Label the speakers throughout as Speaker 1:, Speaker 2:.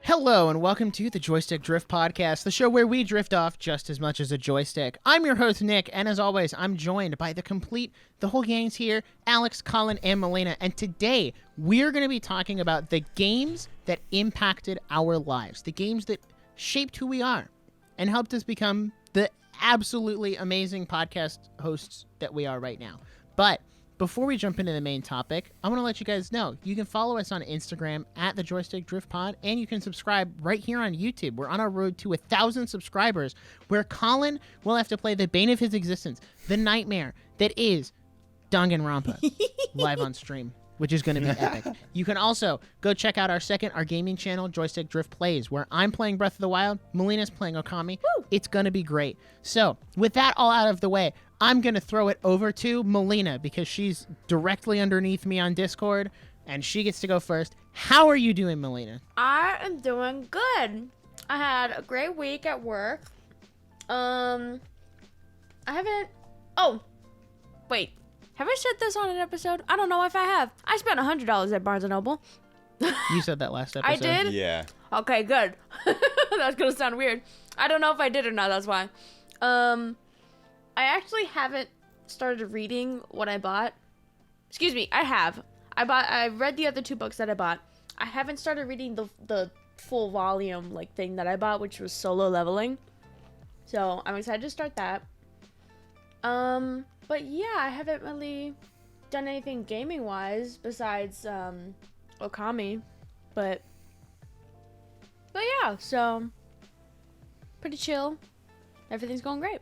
Speaker 1: Hello and welcome to the Joystick Drift Podcast, the show where we drift off just as much as a joystick. I'm your host, Nick, and as always, I'm joined by the whole gang's here, Alex, Colyn, and Melina, and today we're going to be talking about the games that impacted our lives, the games that shaped who we are and helped us become the absolutely amazing podcast hosts that we are right now. But before we jump into the main topic, I want to let you guys know you can follow us on Instagram at the Joystick Drift Pod, and you can subscribe right here on YouTube. We're on our road to 1,000 subscribers, where Colyn will have to play the bane of his existence, the nightmare that is Danganronpa, live on stream, which is going to be epic. You can also go check out our gaming channel, Joystick Drift Plays, where I'm playing Breath of the Wild, Melina's playing Okami. Woo! It's going to be great. So, with that all out of the way, I'm going to throw it over to Melina because she's directly underneath me on Discord, and she gets to go first. How are you doing, Melina?
Speaker 2: I am doing good. I had a great week at work. I haven't... Oh, wait. Have I said this on an episode? I don't know if I have. I spent $100 at Barnes & Noble.
Speaker 1: You said that last episode.
Speaker 2: I did?
Speaker 3: Yeah.
Speaker 2: Okay, good. That's going to sound weird. I don't know if I did or not, that's why. I actually haven't started reading what I bought. Excuse me, I have. I read the other two books that I bought. I haven't started reading the full volume thing that I bought, which was Solo Leveling. So I'm excited to start that. But yeah, I haven't really done anything gaming wise besides Okami. But yeah, so pretty chill. Everything's going great.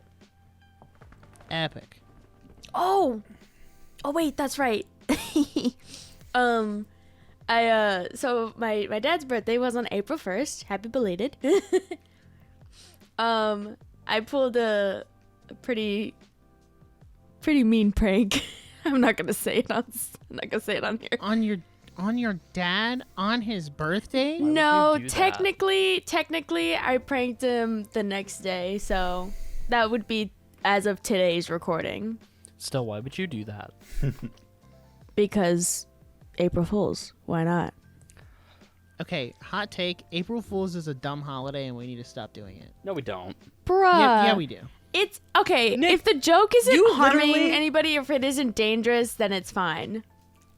Speaker 1: Epic.
Speaker 2: Oh wait, that's right. So my dad's birthday was on April 1st. Happy belated. I pulled a pretty mean prank. I'm not gonna say it on here.
Speaker 1: On your dad on his birthday?
Speaker 2: No, technically I pranked him the next day, so that would be as of today's recording.
Speaker 4: Still, why would you do that?
Speaker 2: Because April Fools. Why not?
Speaker 1: Okay, hot take. April Fool's is a dumb holiday and we need to stop doing it.
Speaker 4: No, we don't.
Speaker 2: Bruh.
Speaker 1: Yeah, we do.
Speaker 2: It's okay.
Speaker 4: Nick,
Speaker 2: if the joke isn't harming
Speaker 4: literally...
Speaker 2: anybody, if it isn't dangerous, then it's fine.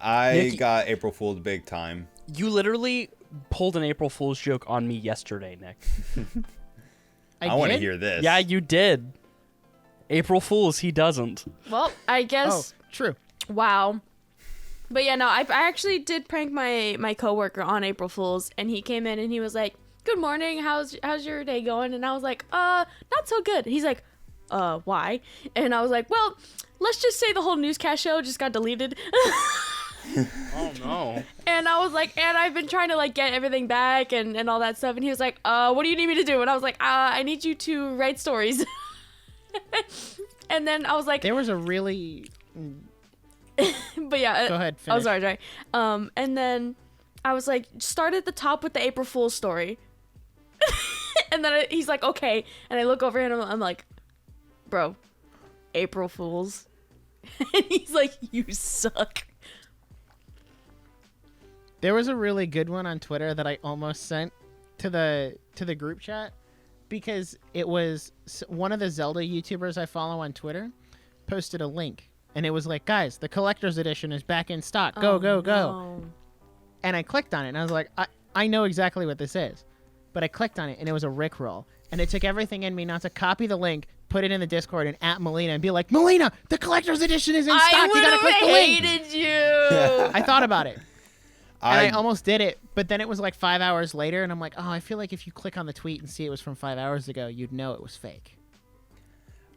Speaker 3: I got April Fool's big time.
Speaker 4: You literally pulled an April Fool's joke on me yesterday, Nick.
Speaker 3: I want to hear this.
Speaker 4: Yeah, you did. April Fool's, he doesn't.
Speaker 2: Well, I guess.
Speaker 1: Oh, true.
Speaker 2: Wow. But yeah, no, I actually did prank my coworker on April Fool's, and he came in and he was like, "Good morning, how's your day going?" And I was like, not so good. He's like, why? And I was like, well, let's just say the whole newscast show just got deleted.
Speaker 4: Oh no.
Speaker 2: And I was like, and I've been trying to get everything back and all that stuff. And he was like, what do you need me to do? And I was like, I need you to write stories. And then I was like,
Speaker 1: there was a really...
Speaker 2: But yeah.
Speaker 1: Go ahead, finish.
Speaker 2: Oh, sorry. And then I was like, start at the top with the April Fool's story. And then he's like, okay. And I look over at him, I'm like, bro, April Fool's. And he's like, you suck.
Speaker 1: There was a really good one on Twitter that I almost sent to the group chat because it was one of the Zelda YouTubers I follow on Twitter posted a link and it was like, guys, the collector's edition is back in stock. Go.
Speaker 2: No.
Speaker 1: And I clicked on it and I was like, I know exactly what this is. But I clicked on it and it was a Rickroll. And it took everything in me not to copy the link, put it in the Discord and at Melina and be like, Melina, the collector's edition is in stock. You gotta click the link.
Speaker 2: I hated you.
Speaker 1: I thought about it. And I almost did it, but then it was like 5 hours later, and I'm like, oh, I feel like if you click on the tweet and see it was from 5 hours ago, you'd know it was fake.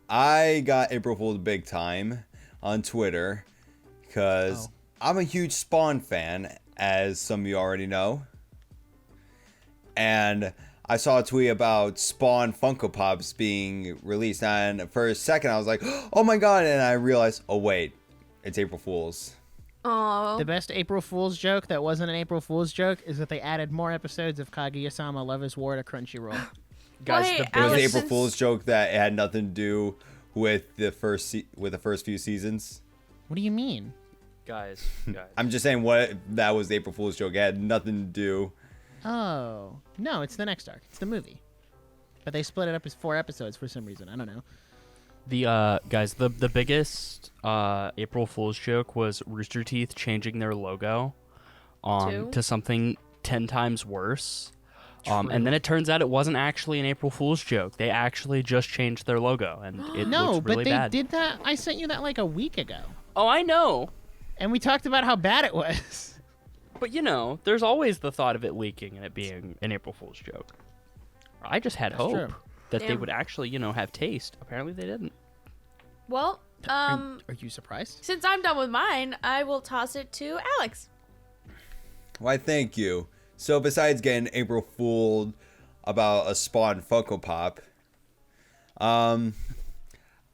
Speaker 3: I got April Fool's big time on Twitter because I'm a huge Spawn fan, as some of you already know. And I saw a tweet about Spawn Funko Pops being released, and for a second I was like, oh my god, and I realized, oh wait, it's April Fool's.
Speaker 2: Oh.
Speaker 1: The best April Fool's joke that wasn't an April Fool's joke is that they added more episodes of Kaguya-sama Love is War to Crunchyroll.
Speaker 4: Guys,
Speaker 2: Hey,
Speaker 4: the
Speaker 3: It was
Speaker 2: Alex,
Speaker 3: the
Speaker 4: biggest,
Speaker 3: April Fool's joke that it had nothing to do with the first few seasons.
Speaker 1: What do you mean?
Speaker 4: guys.
Speaker 3: I'm just saying that was the April Fool's joke. It had nothing to do.
Speaker 1: Oh. No, it's the next arc. It's the movie. But they split it up as 4 episodes for some reason. I don't know.
Speaker 4: The guys, the biggest April Fool's joke was Rooster Teeth changing their logo to something 10 times worse. And then it turns out it wasn't actually an April Fool's joke. They actually just changed their logo, and it
Speaker 1: No,
Speaker 4: looks really
Speaker 1: but they
Speaker 4: bad.
Speaker 1: did that. I sent you that like a week ago.
Speaker 4: Oh, I know.
Speaker 1: And we talked about how bad it was.
Speaker 4: But you know, there's always the thought of it leaking and it being an April Fool's joke. I just had
Speaker 1: That's
Speaker 4: hope
Speaker 1: true.
Speaker 4: that they
Speaker 2: Damn.
Speaker 4: would actually, have taste. Apparently they didn't.
Speaker 2: Well,
Speaker 1: Are you surprised?
Speaker 2: since I'm done with mine, I will toss it to Alex.
Speaker 3: Why, thank you. So besides getting April Fooled about a Spawn Funko Pop,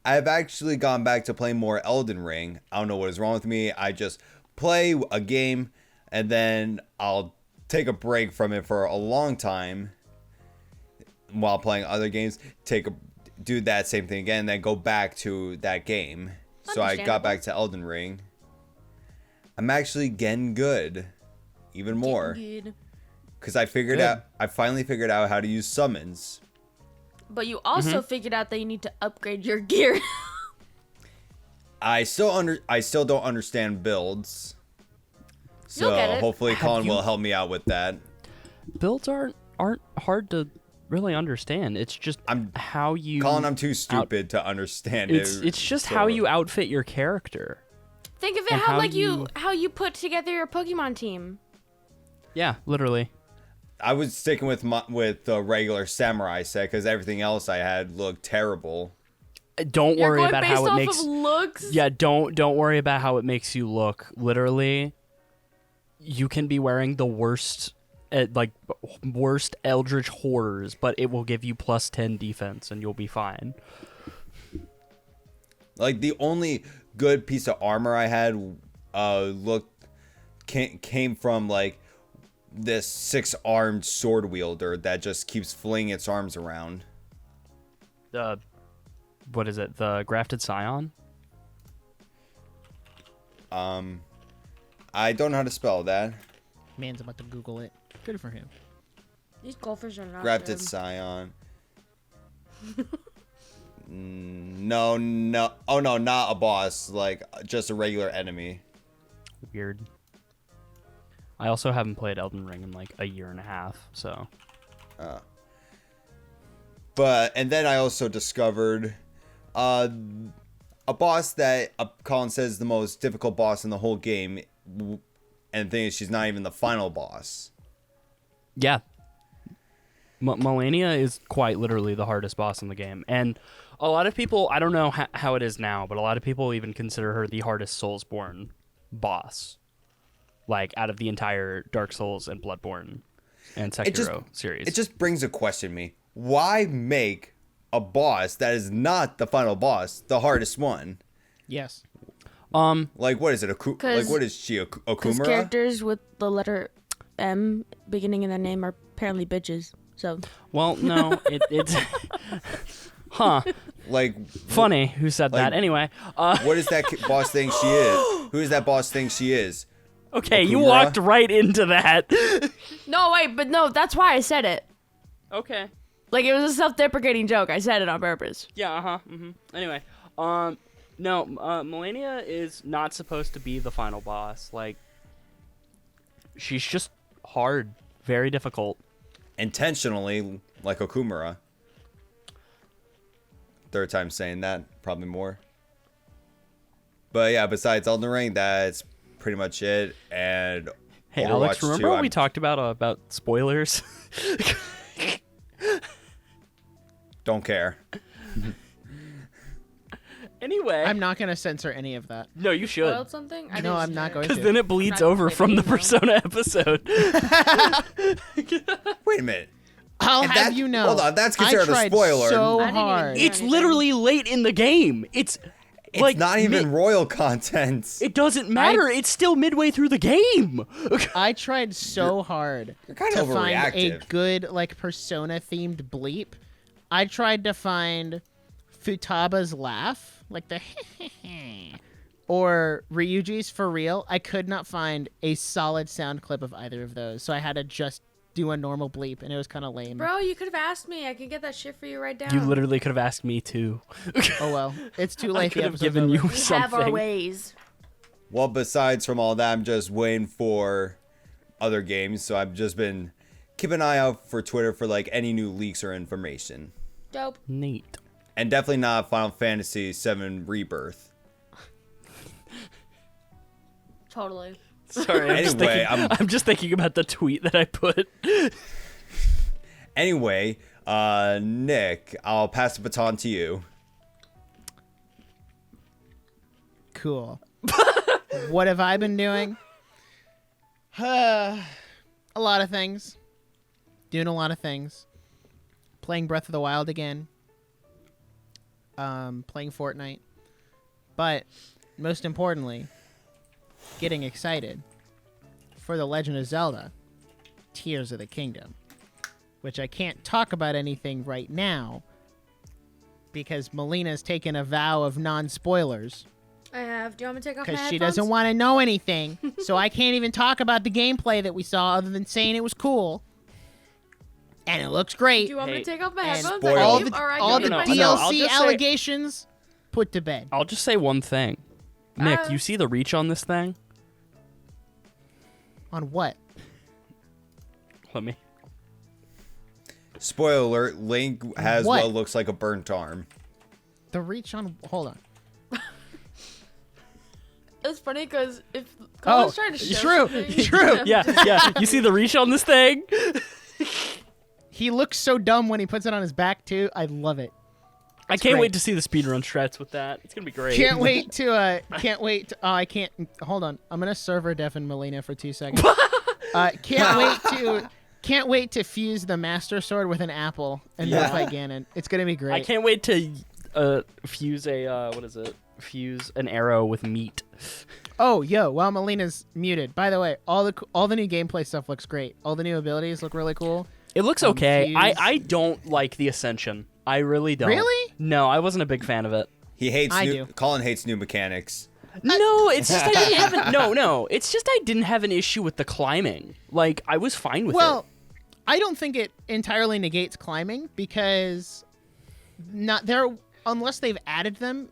Speaker 3: I've actually gone back to playing more Elden Ring. I don't know what is wrong with me. I just play a game and then I'll take a break from it for a long time while playing other games. Do that same thing again, then go back to that game. So I got back to Elden Ring. I'm actually getting good, even more,
Speaker 2: Good.
Speaker 3: because I finally figured out how to use summons.
Speaker 2: But you also figured out that you need to upgrade your gear.
Speaker 3: I still don't understand builds. So
Speaker 2: You'll get it.
Speaker 3: hopefully Colin
Speaker 4: you-
Speaker 3: will help me out with that.
Speaker 4: Builds aren't hard to really understand. It's just how you
Speaker 3: Colin, I'm too stupid to understand it.
Speaker 4: It's just
Speaker 3: so-
Speaker 4: how you outfit your character.
Speaker 2: Think of it
Speaker 4: And
Speaker 2: how
Speaker 4: how
Speaker 2: like
Speaker 4: you-
Speaker 2: how you put together your Pokemon team.
Speaker 4: Yeah, literally.
Speaker 3: I was sticking with the regular samurai set because everything else I had looked terrible.
Speaker 4: Don't
Speaker 2: You're
Speaker 4: worry
Speaker 2: going
Speaker 4: about
Speaker 2: based
Speaker 4: how it
Speaker 2: off
Speaker 4: makes
Speaker 2: of looks.
Speaker 4: Yeah, don't worry about how it makes you look. Literally, you can be wearing the worst Eldritch horrors, but it will give you plus 10 defense and you'll be fine.
Speaker 3: Like the only good piece of armor I had came from like this 6-armed sword wielder that just keeps flinging its arms around.
Speaker 4: What is it? The Grafted Scion?
Speaker 3: I don't know how to spell that.
Speaker 1: Man's about to Google it. Good for him.
Speaker 2: These gophers are not
Speaker 3: Grafted
Speaker 2: good.
Speaker 3: Scion. No. Oh no, not a boss. Like just a regular enemy.
Speaker 4: Weird. I also haven't played Elden Ring in like a year and a half, so.
Speaker 3: And then I also discovered a boss that Colin says is the most difficult boss in the whole game. And the thing is, she's not even the final boss.
Speaker 4: Yeah. Melina is quite literally the hardest boss in the game. And a lot of people, I don't know how it is now, but a lot of people even consider her the hardest Soulsborne boss. Like, out of the entire Dark Souls and Bloodborne and Sekiro series.
Speaker 3: It just brings a question to me. Why make a boss that is not the final boss the hardest one?
Speaker 1: Yes.
Speaker 3: Like, what is it?
Speaker 2: Because
Speaker 3: what is she?
Speaker 2: Because
Speaker 3: Okumura?
Speaker 2: characters with the letter M beginning in their name are apparently bitches. So
Speaker 4: Well, no, it's... Huh.
Speaker 3: Like,
Speaker 4: Funny who said
Speaker 3: Like-
Speaker 4: that. Anyway,
Speaker 3: what is that boss thing she is? Who is that boss thing she is?
Speaker 4: okay, you
Speaker 3: Okumura?
Speaker 4: walked right into that.
Speaker 2: no, wait, but no, that's why I said it.
Speaker 4: Okay.
Speaker 2: Like it was a self-deprecating joke. I said it on purpose.
Speaker 4: Yeah, uh-huh. Anyway, no, Melania is not supposed to be the final boss. Like, she's just hard, very difficult.
Speaker 3: Intentionally, like Okumura. Third time saying that, probably more. But yeah, besides Elden Ring, that's pretty much it. And
Speaker 4: Hey,
Speaker 3: Overwatch
Speaker 4: Alex, remember
Speaker 3: 2,
Speaker 4: what we talked about spoilers?
Speaker 3: don't care.
Speaker 4: Anyway,
Speaker 1: I'm not going to censor any of that.
Speaker 4: no, you should,
Speaker 2: Spoiled something?
Speaker 1: No, I'm not going
Speaker 4: because
Speaker 1: to.
Speaker 4: then it bleeds
Speaker 2: Not
Speaker 4: over
Speaker 2: really,
Speaker 4: from the
Speaker 2: no.
Speaker 4: Persona episode.
Speaker 3: Wait a minute.
Speaker 1: I'll
Speaker 3: And
Speaker 1: have
Speaker 3: that-
Speaker 1: you know.
Speaker 3: hold on, that's considered a
Speaker 1: I tried
Speaker 3: spoiler.
Speaker 1: so
Speaker 2: I didn't even
Speaker 1: hard.
Speaker 2: hear
Speaker 4: It's literally late in the game. It's
Speaker 3: It's not even
Speaker 4: mid-
Speaker 3: royal content.
Speaker 4: It doesn't matter. It's still midway through the game.
Speaker 1: I tried so hard
Speaker 3: kind
Speaker 1: to
Speaker 3: of
Speaker 1: find a
Speaker 3: overreactive.
Speaker 1: good like Persona-themed bleep. I tried to find Futaba's laugh, like the or Ryuji's for real. I could not find a solid sound clip of either of those, so I had to just do a normal bleep, and it was kind of lame.
Speaker 2: Bro, you could have asked me. I can get that shit for you right now.
Speaker 4: You literally could have asked me too.
Speaker 1: Oh well, it's too
Speaker 4: I
Speaker 1: late.
Speaker 4: could
Speaker 1: The
Speaker 4: have
Speaker 1: episode's
Speaker 4: given
Speaker 1: over.
Speaker 4: you
Speaker 2: We
Speaker 4: something.
Speaker 2: have our ways.
Speaker 3: Well, besides from all that, I'm just waiting for other games. So I've just been keep an eye out for Twitter for like any new leaks or information.
Speaker 2: Dope.
Speaker 4: Neat.
Speaker 3: And definitely not Final Fantasy VII Rebirth.
Speaker 2: Totally.
Speaker 4: Sorry.
Speaker 3: Anyway,
Speaker 4: I'm just thinking about the tweet that I put.
Speaker 3: Anyway, Nick, I'll pass the baton to you.
Speaker 1: Cool. What have I been doing? A lot of things. Doing a lot of things. Playing Breath of the Wild again. Playing Fortnite. But most importantly, getting excited for The Legend of Zelda Tears of the Kingdom, which I can't talk about anything right now because Melina's taken a vow of non-spoilers
Speaker 2: I have. Do you want me to take off my
Speaker 1: because
Speaker 2: headphones?
Speaker 1: she doesn't want to know anything. So I can't even talk about the gameplay that we saw other than saying it was cool. And it looks
Speaker 2: Do
Speaker 1: great.
Speaker 2: you want me
Speaker 4: Hey,
Speaker 2: to take off my
Speaker 1: And
Speaker 2: headphones?
Speaker 3: spoil-
Speaker 1: all
Speaker 3: All
Speaker 1: the,
Speaker 2: Alright,
Speaker 1: all
Speaker 2: give
Speaker 1: the
Speaker 2: me
Speaker 4: no,
Speaker 2: my-
Speaker 4: no, I'll
Speaker 1: DLC
Speaker 4: just say-
Speaker 1: allegations put to bed.
Speaker 4: I'll just say one thing. Nick,
Speaker 2: Uh,
Speaker 4: you see the reach on this thing?
Speaker 1: On what?
Speaker 4: Let me.
Speaker 3: Spoiler alert, Link has
Speaker 1: What?
Speaker 3: what looks like a burnt arm.
Speaker 1: The reach on... Hold on.
Speaker 2: It's funny because if
Speaker 1: Oh,
Speaker 2: Colyn's trying to show
Speaker 1: true,
Speaker 2: something,
Speaker 1: true.
Speaker 4: Yeah. You see the reach on this thing?
Speaker 1: He looks so dumb when he puts it on his back, too. I love it.
Speaker 4: I
Speaker 1: It's
Speaker 4: can't
Speaker 1: great.
Speaker 4: wait to see the speedrun strats with that. It's gonna be great.
Speaker 1: Can't wait to, oh, I can't, hold on. I'm gonna server deafen Melina for 2 seconds. Can't wait to fuse the Master Sword with an apple and then
Speaker 3: Yeah.
Speaker 1: fight Ganon. It's gonna be great.
Speaker 4: I can't wait to fuse a what is it? Fuse an arrow with meat.
Speaker 1: Oh, yo, while Melina's muted. By the way, all the new gameplay stuff looks great. All the new abilities look really cool.
Speaker 4: It looks okay.
Speaker 1: Fuse.
Speaker 4: I don't like the Ascension. I really don't.
Speaker 1: Really?
Speaker 4: No, I wasn't a big fan of it.
Speaker 3: He hates
Speaker 1: I
Speaker 3: new,
Speaker 1: do.
Speaker 3: Colin hates new mechanics.
Speaker 4: No, it's just I didn't have an, no. It's just I didn't have an issue with the climbing. Like I was fine with
Speaker 1: Well,
Speaker 4: it.
Speaker 1: I don't think it entirely negates climbing because not there unless they've added them.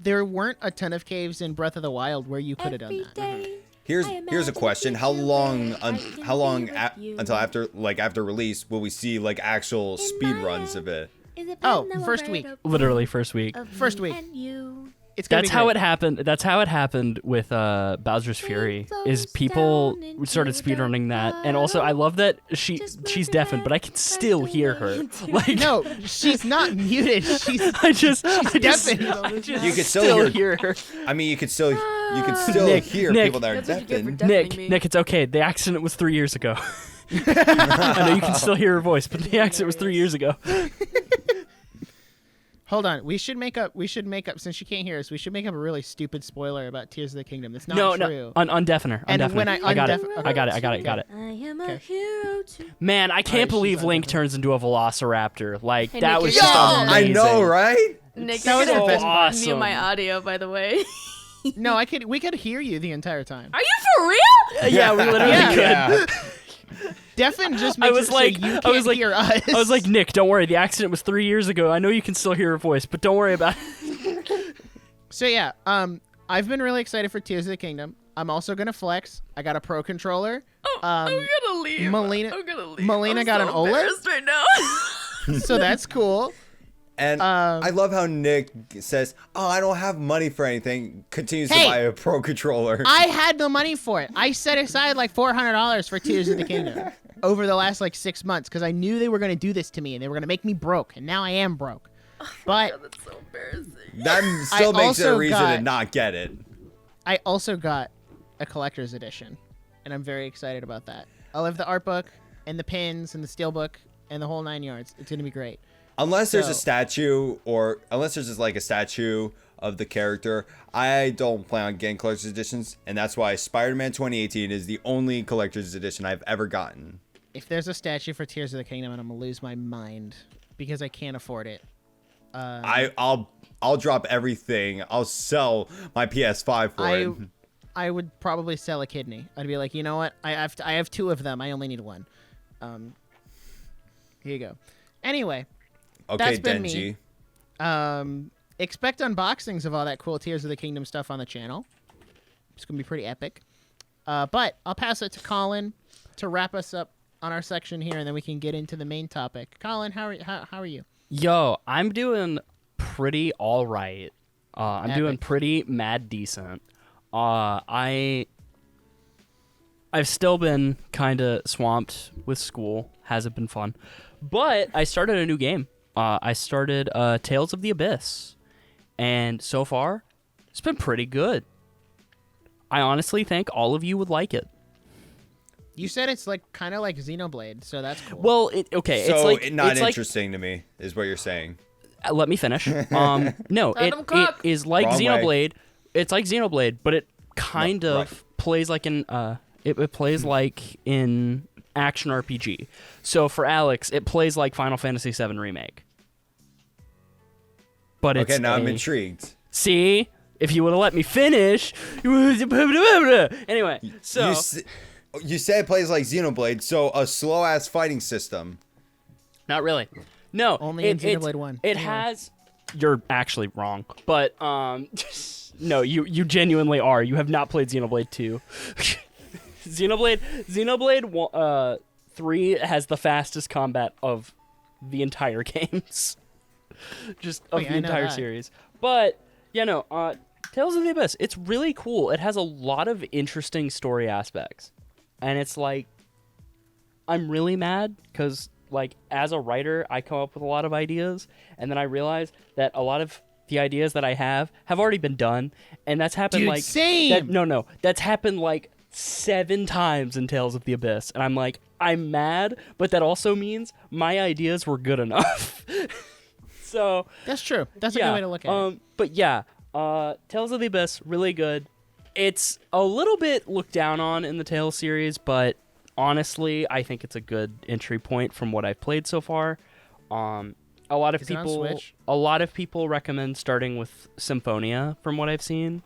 Speaker 1: There weren't a ton of caves in Breath of the Wild where you could have done that.
Speaker 3: Here's a question: How long until after release will we see like actual speed runs of it?
Speaker 1: Oh, first week.
Speaker 4: Literally first week.
Speaker 1: First week. It's gonna
Speaker 4: That's
Speaker 1: be
Speaker 4: how
Speaker 1: great.
Speaker 4: it happened. That's how it happened with Bowser's Fury. Is people started speedrunning that, and also I love that she's deafened, but I can still hear her. Like
Speaker 1: No, she's not muted. She's
Speaker 4: I just
Speaker 1: deafened.
Speaker 3: You could still
Speaker 4: hear her.
Speaker 3: I mean, you could still
Speaker 4: Nick,
Speaker 3: hear
Speaker 4: Nick.
Speaker 3: people that are
Speaker 2: That's what you get for
Speaker 3: deafened.
Speaker 2: deafening me.
Speaker 4: Nick, it's okay. The accident was 3 years ago. I know you can still hear her voice, but the accident was 3 years ago.
Speaker 1: Hold on. We should make up since she can't hear us. We should make up a really stupid spoiler about Tears of the Kingdom. That's not
Speaker 4: No,
Speaker 1: true.
Speaker 4: no, undeafen her.
Speaker 1: And
Speaker 4: Undeafen
Speaker 1: when
Speaker 4: her.
Speaker 1: I
Speaker 4: got it.
Speaker 1: undef-
Speaker 4: I got it.
Speaker 2: I am a
Speaker 1: Okay.
Speaker 2: hero to...
Speaker 4: Man, I can't
Speaker 1: she's
Speaker 4: believe Link
Speaker 1: undeafen.
Speaker 4: turns into a Velociraptor. Like
Speaker 2: Hey,
Speaker 4: that
Speaker 2: Nick,
Speaker 4: was
Speaker 2: you're
Speaker 4: just
Speaker 2: good.
Speaker 3: I
Speaker 4: amazing.
Speaker 3: know, right?
Speaker 2: Nick,
Speaker 1: That
Speaker 2: you're
Speaker 1: was
Speaker 2: gonna
Speaker 1: the best
Speaker 2: mute
Speaker 4: awesome.
Speaker 2: my audio, by the way.
Speaker 1: No, we could hear you the entire time.
Speaker 2: Are you for real?
Speaker 4: Yeah, we literally
Speaker 1: Yeah.
Speaker 4: could.
Speaker 3: Yeah.
Speaker 1: Deafen just
Speaker 4: I
Speaker 1: makes
Speaker 4: was
Speaker 1: it
Speaker 4: like-
Speaker 1: so you
Speaker 4: I
Speaker 1: can't
Speaker 4: was like-
Speaker 1: hear us.
Speaker 4: I was like, Nick, don't worry. The accident was 3 years ago. I know you can still hear her voice, but don't worry about it.
Speaker 1: So yeah, I've been really excited for Tears of the Kingdom. I'm also gonna flex. I got a pro controller.
Speaker 2: I'm gonna leave.
Speaker 1: Melina-
Speaker 2: I'm gonna leave.
Speaker 1: Melina
Speaker 2: I'm
Speaker 1: got
Speaker 2: so
Speaker 1: an OLED?
Speaker 2: embarrassed right now.
Speaker 1: So that's cool.
Speaker 3: And I love how Nick says, "Oh, I don't have money for anything." Continues
Speaker 1: Hey!
Speaker 3: to buy a pro controller.
Speaker 1: I had the money for it. I set aside like $400 for Tears of the Kingdom over the last like 6 months because I knew they were gonna do this to me and they were gonna make me broke, and now I am broke. But
Speaker 2: God, that's so embarrassing.
Speaker 3: That still
Speaker 1: I
Speaker 3: makes it a
Speaker 1: also
Speaker 3: reason
Speaker 1: got-
Speaker 3: to not get it.
Speaker 1: I also got a collector's edition, and I'm very excited about that. I'll have the art book and the pins and the steel book and the whole 9 yards. It's gonna be great.
Speaker 3: Unless there's a statue, or unless there's just like a statue of the character, I don't plan on getting collector's editions, and that's why Spider-Man 2018 is the only collector's edition I've ever gotten.
Speaker 1: If there's a statue for Tears of the Kingdom, I'm gonna lose my mind because I can't afford it.
Speaker 3: I'll drop everything. I'll sell my PS5 for it.
Speaker 1: I would probably sell a kidney. I'd be like, you know what? I have 2 of them. I only need 1. Here you go. Anyway,
Speaker 3: Okay,
Speaker 1: that's been
Speaker 3: Denji.
Speaker 1: me. Expect unboxings of all that cool Tears of the Kingdom stuff on the channel. It's gonna be pretty epic. But I'll pass it to Colyn to wrap us up on our section here, and then we can get into the main topic. Colyn, how are you?
Speaker 4: Yo, I'm doing pretty all right. I'm doing pretty mad decent. I've still been kind of swamped with school. Hasn't been fun. But I started a new game. I started Tales of the Abyss. And so far, it's been pretty good. I honestly think all of you would like it.
Speaker 1: You said it's like kind of like Xenoblade, so that's cool.
Speaker 4: Well,
Speaker 3: So
Speaker 4: it's like
Speaker 3: not
Speaker 4: it's
Speaker 3: interesting to me, is what you're saying.
Speaker 4: Let me finish. No, it is like
Speaker 3: Wrong
Speaker 4: Xenoblade.
Speaker 3: way.
Speaker 4: It's like Xenoblade, but it kind
Speaker 3: No,
Speaker 4: of
Speaker 3: right.
Speaker 4: plays like an it plays like in action RPG. So for Alex, it plays like Final Fantasy VII Remake. But it's
Speaker 3: Okay, now I'm intrigued.
Speaker 4: See, if you would have let me finish. Anyway, so
Speaker 3: You said it plays like Xenoblade, so a slow ass fighting system.
Speaker 4: not really. No,
Speaker 1: Only in Xenoblade 1.
Speaker 4: It
Speaker 1: Anyway.
Speaker 4: has. You're actually wrong, but no, you genuinely are. You have not played Xenoblade 2. Xenoblade 3 has the fastest combat of the entire games, just of
Speaker 1: yeah,
Speaker 4: the
Speaker 1: I know
Speaker 4: entire
Speaker 1: that.
Speaker 4: series. But Tales of the Abyss, it's really cool. It has a lot of interesting story aspects, and it's like I'm really mad because, like, as a writer, I come up with a lot of ideas, and then I realize that a lot of the ideas that I have already been done, and that's happened
Speaker 1: Dude,
Speaker 4: like
Speaker 1: same!
Speaker 4: that's happened like 7 times in Tales of the Abyss, and I'm like, I'm mad, but that also means my ideas were good enough. So
Speaker 1: That's true. That's a good way to look at it.
Speaker 4: but yeah, Tales of the Abyss, really good. It's a little bit looked down on in the Tales series, but honestly, I think it's a good entry point from what I've played so far. A lot of
Speaker 1: Is it on
Speaker 4: people,
Speaker 1: Switch?
Speaker 4: recommend starting with Symphonia, from what I've seen,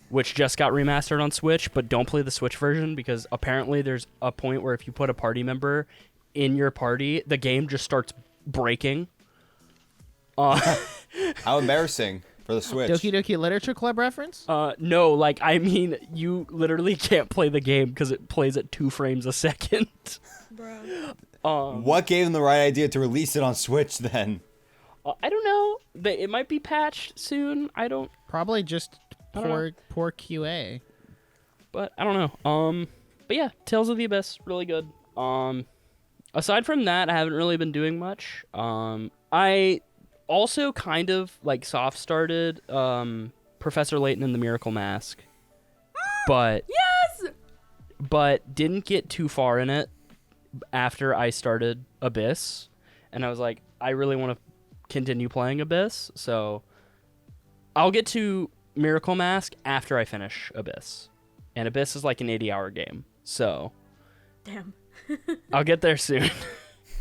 Speaker 4: which just got remastered on Switch. But don't play the Switch version because apparently there's a point where if you put a party member in your party, the game just starts breaking.
Speaker 3: How embarrassing for the Switch.
Speaker 1: Doki Doki Literature Club reference?
Speaker 4: No, like, I mean, you literally can't play the game because it plays at 2 frames a second.
Speaker 2: Bro.
Speaker 3: What gave them the right idea to release it on Switch then?
Speaker 4: I don't know. It might be patched soon.
Speaker 1: Probably just
Speaker 4: I don't
Speaker 1: poor QA.
Speaker 4: But I don't know. But yeah, Tales of the Abyss, really good. Aside from that, I haven't really been doing much. I also kind of like soft started Professor Layton and the Miracle Mask. But
Speaker 2: Yes!
Speaker 4: but didn't get too far in it after I started Abyss, and I was like, I really want to continue playing Abyss, so I'll get to Miracle Mask after I finish Abyss. And Abyss is like an 80-hour game, so
Speaker 2: Damn.
Speaker 4: I'll get there soon.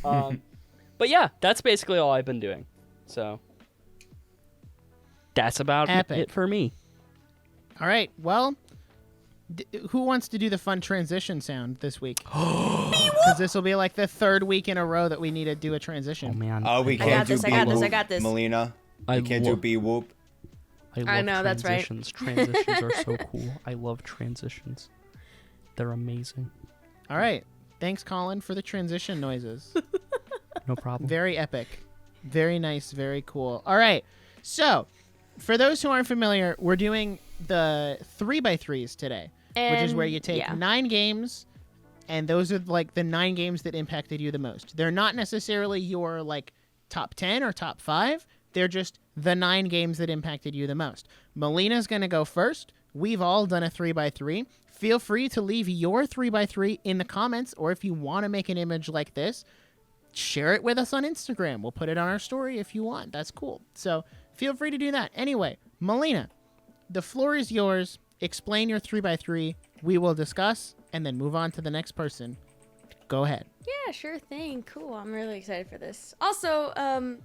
Speaker 4: But yeah, that's basically all I've been doing. So that's about
Speaker 1: Epic.
Speaker 4: it for me.
Speaker 1: All right. Well, who wants to do the fun transition sound this week? Because this will be like the 3rd week in a row that we need to do a transition.
Speaker 4: Oh man.
Speaker 3: Oh, we
Speaker 2: got
Speaker 3: can't do
Speaker 2: this, I
Speaker 3: B
Speaker 2: got this,
Speaker 3: whoop,
Speaker 2: I got this.
Speaker 3: Melina.
Speaker 4: I
Speaker 3: We can't do
Speaker 4: love-
Speaker 3: B whoop.
Speaker 4: I love
Speaker 2: know, that's right.
Speaker 4: transitions. Transitions are so cool. I love transitions. They're amazing.
Speaker 1: All right. Thanks, Colyn, for the transition noises.
Speaker 4: No problem.
Speaker 1: Very epic. Very nice. Very cool. All right. So, for those who aren't familiar, we're doing the 3x3s today, which is where you take 9 games, and those are like the 9 games that impacted you the most. They're not necessarily your like top 10 or top 5. They're just the 9 games that impacted you the most. Melina's going to go first. We've all done a 3x3. Feel free to leave your 3x3 in the comments, or if you want to make an image like this, share it with us on Instagram. We'll put it on our story if you want. That's cool. So feel free to do that. Anyway, Melina, the floor is yours. Explain your 3x3. We will discuss and then move on to the next person. Go ahead.
Speaker 2: Yeah, sure thing. Cool. I'm really excited for this. Also,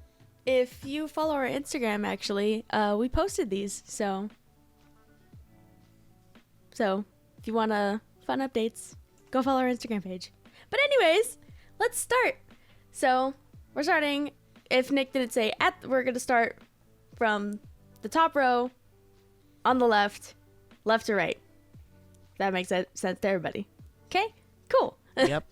Speaker 2: if you follow our Instagram, actually, we posted these. So if you want fun updates, go follow our Instagram page. But anyways, let's start. So we're starting. If Nick didn't say we're gonna start from the top row on the left to right. That makes sense to everybody. Okay, cool.
Speaker 1: Yep.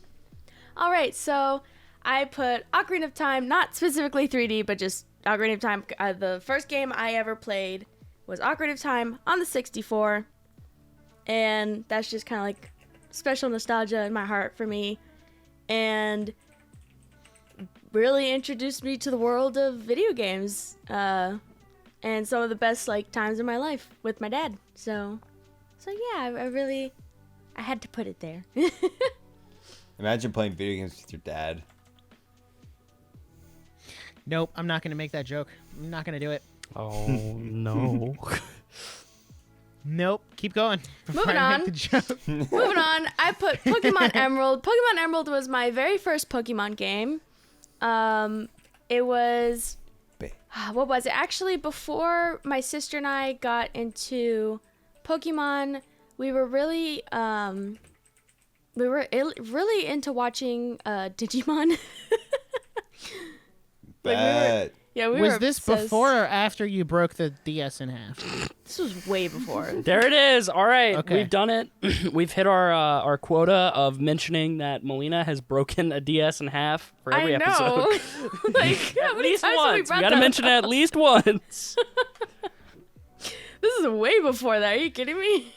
Speaker 2: All right, so I put Ocarina of Time, not specifically 3D, but just Ocarina of Time. The first game I ever played was Ocarina of Time on the 64, and that's just kind of like special nostalgia in my heart for me, and really introduced me to the world of video games, and some of the best like times in my life with my dad. So yeah, I had to put it there.
Speaker 3: Imagine playing video games with your dad.
Speaker 1: Nope, I'm not going to make that joke. I'm not going to do it.
Speaker 4: Oh, no.
Speaker 1: Nope, keep going. before
Speaker 2: Moving
Speaker 1: I
Speaker 2: on.
Speaker 1: make the joke.
Speaker 2: Moving on, I put Pokemon Emerald. Pokemon Emerald was my very first Pokemon game. It was, what was it? Actually, before my sister and I got into Pokemon, we were really into watching Digimon.
Speaker 3: Bet.
Speaker 1: Was this
Speaker 2: obsessed.
Speaker 1: before or after you broke the DS in half?
Speaker 2: This was way before.
Speaker 4: There it is. All right,
Speaker 1: Okay.
Speaker 4: we've done it. We've hit our quota of mentioning that Melina has broken a DS in half for every
Speaker 2: I know.
Speaker 4: episode.
Speaker 2: Like, how
Speaker 4: At
Speaker 2: many
Speaker 4: least
Speaker 2: times have we
Speaker 4: once.
Speaker 2: brought
Speaker 4: We gotta
Speaker 2: that
Speaker 4: mention it
Speaker 2: up?
Speaker 4: at least once.
Speaker 2: This is way before that. Are you kidding me?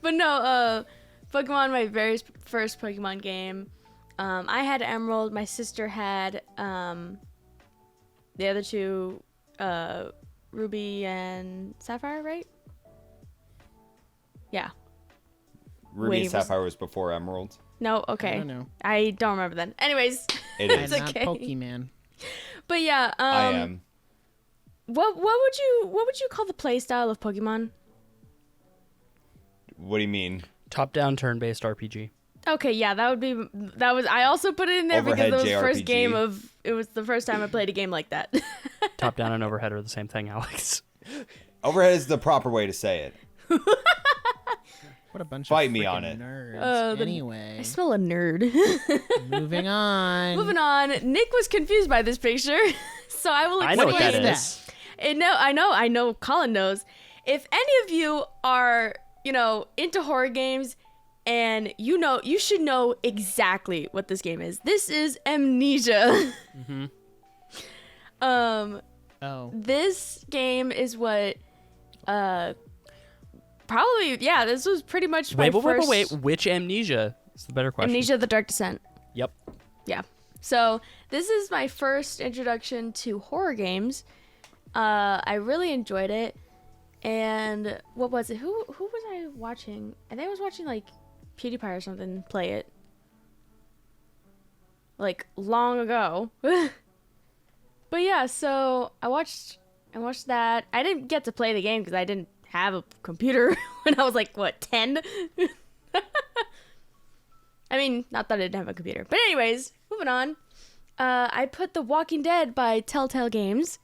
Speaker 2: But no, Pokemon, my very first Pokemon game. I had Emerald. My sister had the other two, Ruby and Sapphire, right? Yeah.
Speaker 3: Ruby
Speaker 2: Wait,
Speaker 3: and Sapphire was before Emerald.
Speaker 2: No, okay.
Speaker 1: I don't know.
Speaker 2: I don't remember then. Anyways,
Speaker 3: It
Speaker 1: I'm
Speaker 3: is.
Speaker 2: It's
Speaker 1: not
Speaker 2: okay.
Speaker 1: Pokemon.
Speaker 2: but yeah,
Speaker 3: I am.
Speaker 2: What would you call the play style of Pokemon?
Speaker 3: What do you mean?
Speaker 4: Top-down turn-based RPG.
Speaker 2: Okay, yeah, I also put it in there
Speaker 3: Overhead
Speaker 2: because
Speaker 3: JRPG.
Speaker 2: it was the first time I played a game like that.
Speaker 4: Top-down and overhead are the same thing, Alex.
Speaker 3: Overhead is the proper way to say it.
Speaker 1: What a bunch
Speaker 3: Fight
Speaker 1: of
Speaker 3: me
Speaker 1: freaking
Speaker 3: on it.
Speaker 1: nerds. Anyway,
Speaker 2: I smell a nerd.
Speaker 1: moving on.
Speaker 2: Moving on. Nick was confused by this picture, so I will
Speaker 4: I
Speaker 2: explain.
Speaker 4: know what that
Speaker 1: What is
Speaker 4: is.
Speaker 2: I know. Colin knows. If any of you are, into horror games, and you should know exactly what this game is. This is Amnesia.
Speaker 4: Mm-hmm.
Speaker 1: Oh,
Speaker 2: This game is what, probably, yeah. This was pretty much my first.
Speaker 4: Wait. Which Amnesia? It's the better question.
Speaker 2: Amnesia: The Dark Descent.
Speaker 4: Yep.
Speaker 2: Yeah. So this is my first introduction to horror games. I really enjoyed it. And what was it? Who was I watching? I think I was watching like PewDiePie or something play it. Like long ago. But yeah, so I watched that. I didn't get to play the game because I didn't have a computer when I was like, what, 10? I mean, not that I didn't have a computer. But anyways, moving on. I put The Walking Dead by Telltale Games.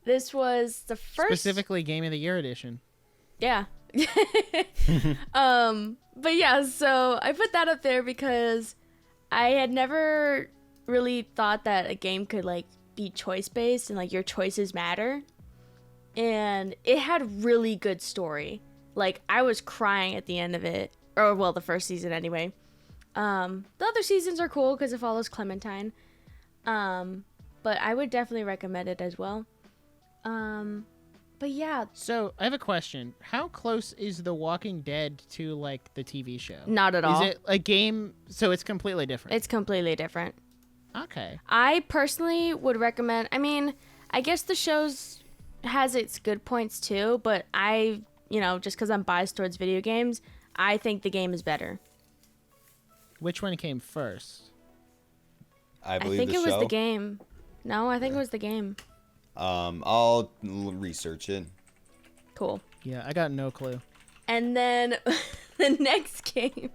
Speaker 2: This was the first...
Speaker 1: specifically Game of the Year edition.
Speaker 2: Yeah. But yeah, so I put that up there because I had never really thought that a game could, like, be choice-based and, like, your choices matter. And it had really good story. Like, I was crying at the end of it. Or, well, the first season anyway. The other seasons are cool because it follows Clementine. But I would definitely recommend it as well. But yeah.
Speaker 1: So I have a question. How close is The Walking Dead to like the TV show?
Speaker 2: Not at all.
Speaker 1: Is it a game? So it's completely different.
Speaker 2: It's completely different.
Speaker 1: Okay.
Speaker 2: I personally would recommend, I mean, I guess the show's has its good points too, but I, just because I'm biased towards video games, I think the game is better.
Speaker 1: Which one came first?
Speaker 3: I believe
Speaker 2: think
Speaker 3: the
Speaker 2: it
Speaker 3: show.
Speaker 2: was the game. No, I think it was the game.
Speaker 3: I'll research it.
Speaker 2: Cool.
Speaker 1: Yeah, I got no clue.
Speaker 2: And then the next game.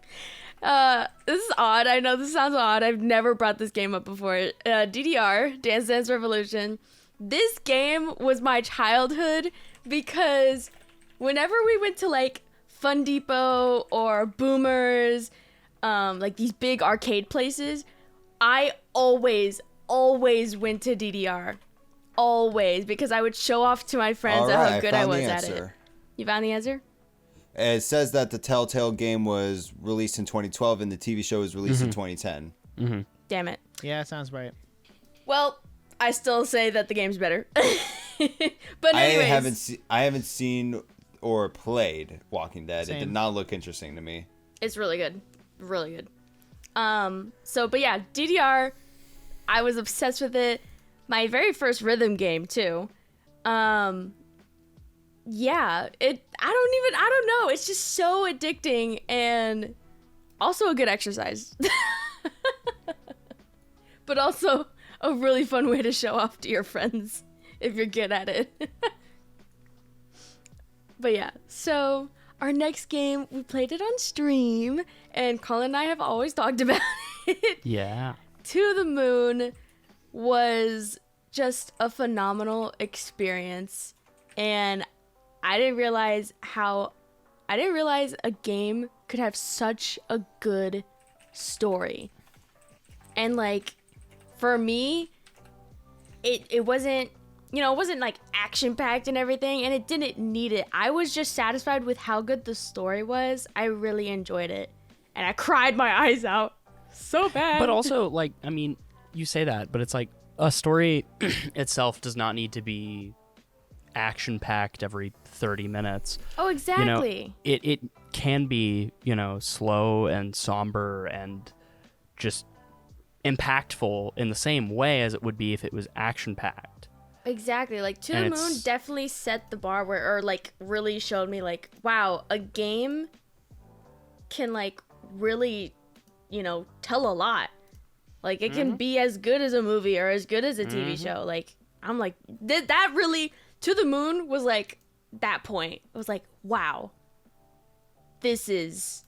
Speaker 2: This is odd. I know this sounds odd. I've never brought this game up before. DDR, Dance Dance Revolution. This game was my childhood because whenever we went to like Fun Depot or Boomers, like these big arcade places, I always went to DDR. Always, because I would show off to my friends how good I was at it. You found the answer?
Speaker 3: It says that the Telltale game was released in 2012 and the TV show was released in 2010.
Speaker 4: Mm-hmm.
Speaker 2: Damn it.
Speaker 1: Yeah, sounds right.
Speaker 2: Well, I still say that the game's better. But anyways,
Speaker 3: I haven't seen or played Walking Dead.
Speaker 1: Same.
Speaker 3: It did not look interesting to me.
Speaker 2: it's really good. Really good. But yeah, DDR, I was obsessed with it. My very first rhythm game too. Yeah, I don't know. It's just so addicting and also a good exercise. But also a really fun way to show off to your friends if you're good at it. But yeah, so our next game, we played it on stream, and Colin and I have always talked about it.
Speaker 4: Yeah.
Speaker 2: To the Moon was just a phenomenal experience, and I didn't realize a game could have such a good story. And like, for me, it wasn't, it wasn't like action packed and everything, and it didn't need it. I was just satisfied with how good the story was. I really enjoyed it, and I cried my eyes out so bad.
Speaker 4: But also, like, I mean, you say that, but it's like a story itself does not need to be action packed every 30 minutes.
Speaker 2: Oh, exactly.
Speaker 4: It can be, slow and somber and just impactful in the same way as it would be if it was action packed.
Speaker 2: Exactly. Like, To the Moon definitely set the bar or like really showed me like, wow, a game can like really, tell a lot. Like, it can be as good as a movie or as good as a TV show. Like, I'm like, that really, To the Moon was like that point. It was like, wow, this is,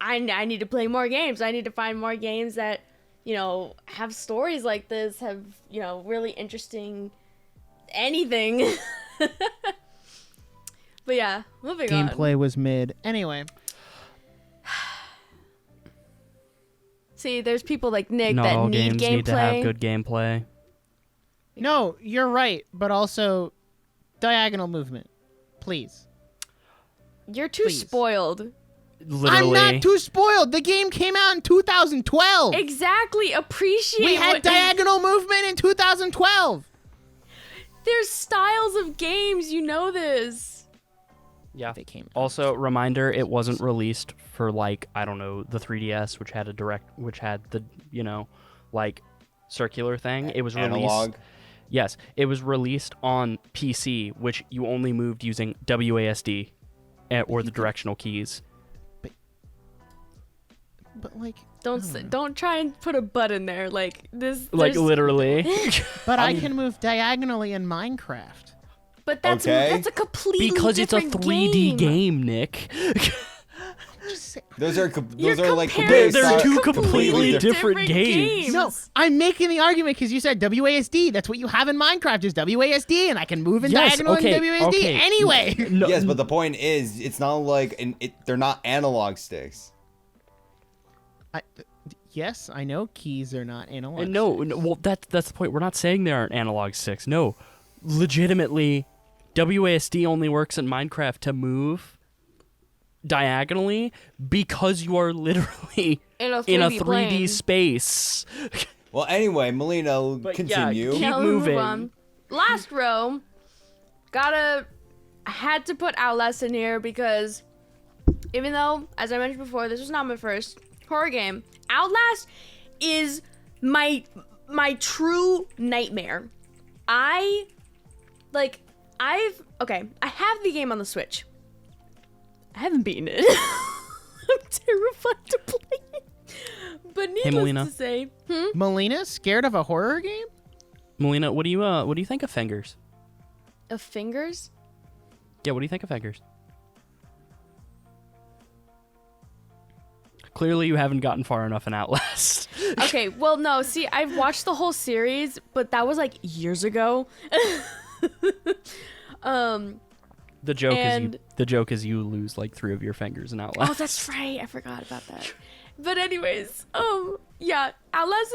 Speaker 2: I need to play more games. I need to find more games that, have stories like this, have, really interesting anything. But yeah, moving on.
Speaker 1: Gameplay was mid. Anyway.
Speaker 2: See, there's people like Nick
Speaker 4: Not
Speaker 2: that
Speaker 4: all
Speaker 2: need
Speaker 4: games
Speaker 2: gameplay.
Speaker 4: need to have good gameplay.
Speaker 1: No, you're right, but also diagonal movement. Please.
Speaker 2: You're too
Speaker 1: Please.
Speaker 2: spoiled.
Speaker 4: Literally.
Speaker 1: I'm not too spoiled. The game came out in 2012.
Speaker 2: Exactly. Appreciate
Speaker 1: We had diagonal movement in 2012.
Speaker 2: There's styles of games, you know this.
Speaker 4: Yeah.
Speaker 1: They came out.
Speaker 4: Also, reminder, it wasn't released for like, I don't know, the 3DS, which had the, like circular thing. It was released.
Speaker 3: Analog.
Speaker 4: Yes, it was released on PC, which you only moved using WASD or the directional keys.
Speaker 1: But like,
Speaker 2: Don't try and put a butt in there like this.
Speaker 4: Like
Speaker 2: there's-
Speaker 4: literally.
Speaker 1: but I can move diagonally in Minecraft.
Speaker 2: But that's
Speaker 3: Okay.
Speaker 2: that's a completely
Speaker 4: Because it's a
Speaker 2: different
Speaker 4: 3D game, Nick.
Speaker 3: Those are like
Speaker 2: comparing
Speaker 4: They're two
Speaker 3: completely
Speaker 4: completely
Speaker 3: different.
Speaker 4: different games.
Speaker 1: No, I'm making the argument because you said WASD. That's what you have in Minecraft is WASD, and I can move in
Speaker 4: Yes,
Speaker 1: diagonal
Speaker 4: okay,
Speaker 1: in WASD
Speaker 4: okay.
Speaker 1: anyway.
Speaker 4: No,
Speaker 3: Yes, but the point is, it's not like they're not analog sticks.
Speaker 1: Yes, I know keys are not analog.
Speaker 4: no, well, that's the point. We're not saying there aren't analog sticks. No, legitimately, WASD only works in Minecraft to move diagonally because you are literally
Speaker 2: in a 3D,
Speaker 4: in a 3D
Speaker 2: plane.
Speaker 4: space.
Speaker 3: Well, anyway, Melina,
Speaker 4: But
Speaker 3: continue.
Speaker 4: yeah,
Speaker 2: Now
Speaker 4: keep
Speaker 2: we move
Speaker 4: moving.
Speaker 2: on. Last row. I had to put Outlast in here because even though, as I mentioned before, this was not my first horror game, Outlast is my true nightmare. I have the game on the Switch. I haven't beaten it. I'm terrified to play it. But needless
Speaker 4: Melina.
Speaker 2: to say,
Speaker 1: Melina scared of a horror game?
Speaker 4: Melina, what do you think of fingers?
Speaker 2: of fingers.
Speaker 4: Yeah, what do you think of fingers? Clearly, you haven't gotten far enough in Outlast.
Speaker 2: Okay, well, no. See, I've watched the whole series, but that was like years ago.
Speaker 4: The joke is you lose like 3 of your fingers in Outlast.
Speaker 2: Oh, that's right. I forgot about that. But anyways, yeah, Outlast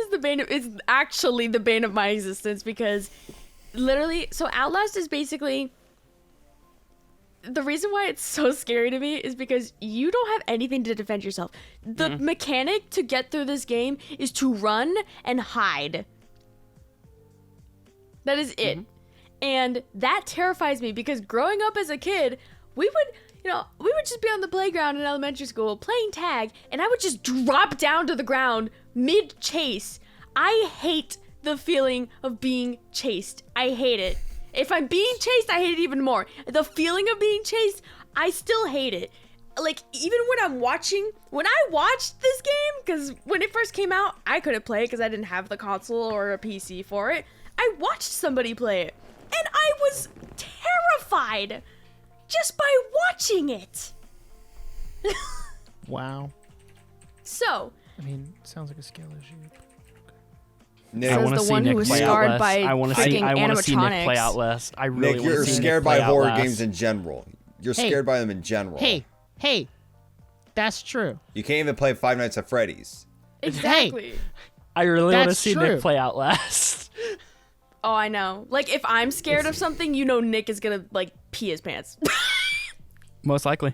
Speaker 2: is actually the bane of my existence because literally, so Outlast is basically the reason why it's so scary to me is because you don't have anything to defend yourself. The mechanic to get through this game is to run and hide. That is it. And that terrifies me because growing up as a kid, we would just be on the playground in elementary school playing tag, and I would just drop down to the ground mid-chase. I hate the feeling of being chased. I hate it. If I'm being chased, I hate it even more. The feeling of being chased, I still hate it. Like, even when I watched this game, because when it first came out, I couldn't play it because I didn't have the console or a PC for it. I watched somebody play it, and I was terrified just by watching it.
Speaker 1: Wow.
Speaker 2: So,
Speaker 1: I mean, sounds like a skill issue.
Speaker 3: Nick,
Speaker 4: I
Speaker 2: Says
Speaker 4: want to
Speaker 2: the
Speaker 4: see
Speaker 2: one who
Speaker 4: Nick
Speaker 2: was
Speaker 4: play
Speaker 2: scarred
Speaker 4: Outlast.
Speaker 2: by
Speaker 4: I want to see
Speaker 2: freaking
Speaker 4: Nick play
Speaker 2: animatronics.
Speaker 4: Outlast. I really
Speaker 3: Nick,
Speaker 4: want to
Speaker 3: you're
Speaker 4: see Nick
Speaker 3: scared
Speaker 4: play
Speaker 3: by horror
Speaker 4: Outlast.
Speaker 3: games in general. You're
Speaker 1: Hey.
Speaker 3: scared by them in general.
Speaker 1: Hey, that's true.
Speaker 3: You can't even play Five Nights at Freddy's.
Speaker 2: exactly.
Speaker 4: I really want to
Speaker 1: That's
Speaker 4: see
Speaker 1: true.
Speaker 4: Nick play Outlast.
Speaker 2: Oh, I know. Like, if I'm scared of something, you know Nick is gonna, like, pee his pants.
Speaker 4: Most likely.